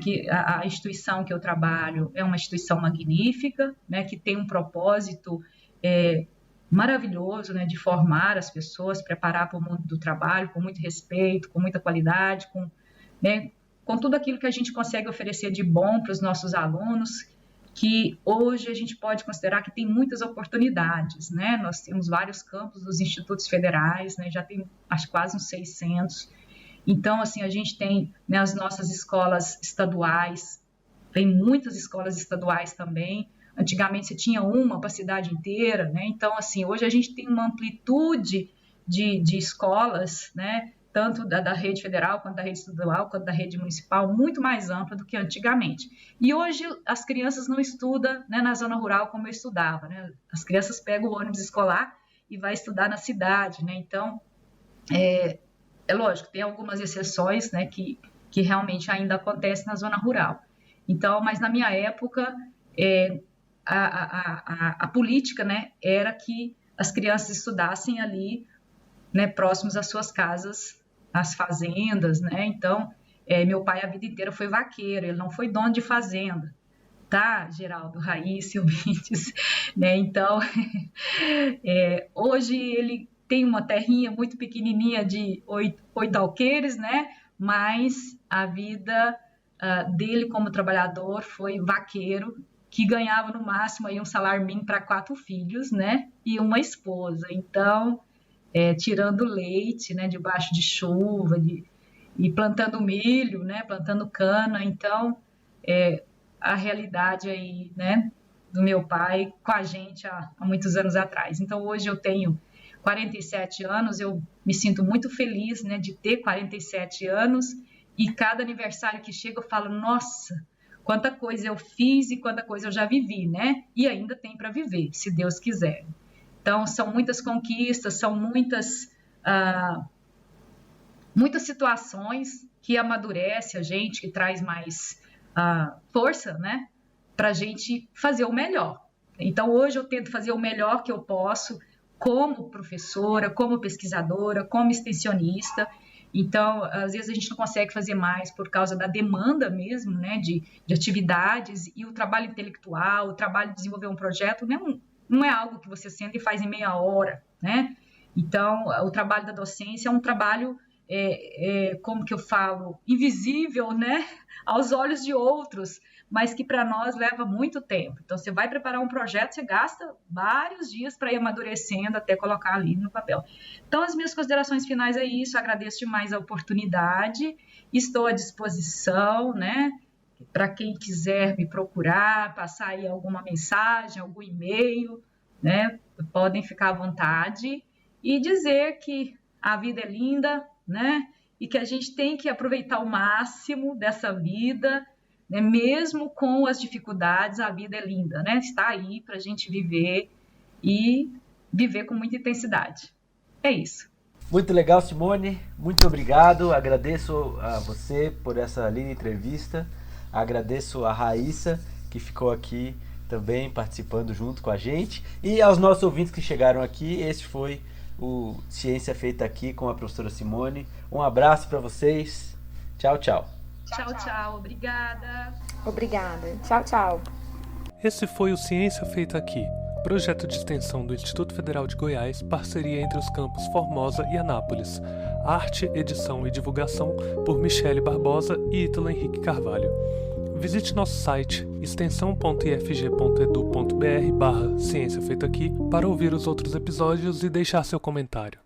que a instituição que eu trabalho é uma instituição magnífica, né, que tem um propósito maravilhoso, né, de formar as pessoas, preparar para o mundo do trabalho com muito respeito, com muita qualidade, com tudo aquilo que a gente consegue oferecer de bom para os nossos alunos, que hoje a gente pode considerar que tem muitas oportunidades, né? Nós temos vários campos dos institutos federais, né? Já tem acho quase uns 600. Então, assim, a gente tem, né, as nossas escolas estaduais tem muitas escolas estaduais também. Antigamente você tinha uma para a cidade inteira, né? Então, assim, hoje a gente tem uma amplitude de escolas, né? Tanto da rede federal, quanto da rede estadual, quanto da rede municipal, muito mais ampla do que antigamente. E hoje as crianças não estudam, né, na zona rural como eu estudava, né? As crianças pegam o ônibus escolar e vai estudar na cidade, né? Então, é lógico, tem algumas exceções, né, que realmente ainda acontece na zona rural. Então, mas na minha época, a política, né, era que as crianças estudassem ali, né, próximos às suas casas, às fazendas, né? Então, meu pai a vida inteira foi vaqueiro, ele não foi dono de fazenda, tá, Geraldo, Raíssa, ouvintes, né? Então, hoje ele tem uma terrinha muito pequenininha de 8 alqueires, né? Mas a vida dele como trabalhador foi vaqueiro, que ganhava no máximo aí um salário mínimo para 4 filhos, né? E uma esposa. Então, tirando leite, né? Debaixo de chuva, e plantando milho, né? Plantando cana. Então, a realidade aí, né? Do meu pai com a gente há muitos anos atrás. Então, hoje eu tenho 47 anos, eu me sinto muito feliz, né? De ter 47 anos, e cada aniversário que chega eu falo, nossa, quanta coisa eu fiz e quanta coisa eu já vivi, né? E ainda tem para viver, se Deus quiser. Então, são muitas conquistas, são muitas situações que amadurece a gente, que traz mais força, né? Para a gente fazer o melhor. Então, hoje eu tento fazer o melhor que eu posso como professora, como pesquisadora, como extensionista. Então, às vezes a gente não consegue fazer mais por causa da demanda mesmo, né, de atividades, e o trabalho intelectual, o trabalho de desenvolver um projeto não é algo que você senta e faz em meia hora, né? Então, o trabalho da docência é um trabalho, como que eu falo, invisível, né, aos olhos de outros, mas que para nós leva muito tempo. Então, você vai preparar um projeto, você gasta vários dias para ir amadurecendo até colocar ali no papel. Então, as minhas considerações finais é isso. Agradeço demais a oportunidade. Estou à disposição, né? Para quem quiser me procurar, passar aí alguma mensagem, algum e-mail, né? Podem ficar à vontade. E dizer que a vida é linda, né? E que a gente tem que aproveitar o máximo dessa vida, né? Mesmo com as dificuldades, a vida é linda, né? Está aí para a gente viver, e viver com muita intensidade. É isso. Muito legal, Simone. Muito obrigado. Agradeço a você por essa linda entrevista. Agradeço a Raíssa, que ficou aqui também participando junto com a gente. E aos nossos ouvintes que chegaram aqui, esse foi o Ciência Feita Aqui com a professora Simone. Um abraço para vocês. Tchau, tchau. Tchau, tchau. Obrigada. Obrigada. Tchau, tchau. Esse foi o Ciência Feita Aqui, projeto de extensão do Instituto Federal de Goiás, parceria entre os campos Formosa e Anápolis. Arte, edição e divulgação por Michele Barbosa e Ítalo Henrique Carvalho. Visite nosso site extensão.ifg.edu.br/Ciência Feita Aqui para ouvir os outros episódios e deixar seu comentário.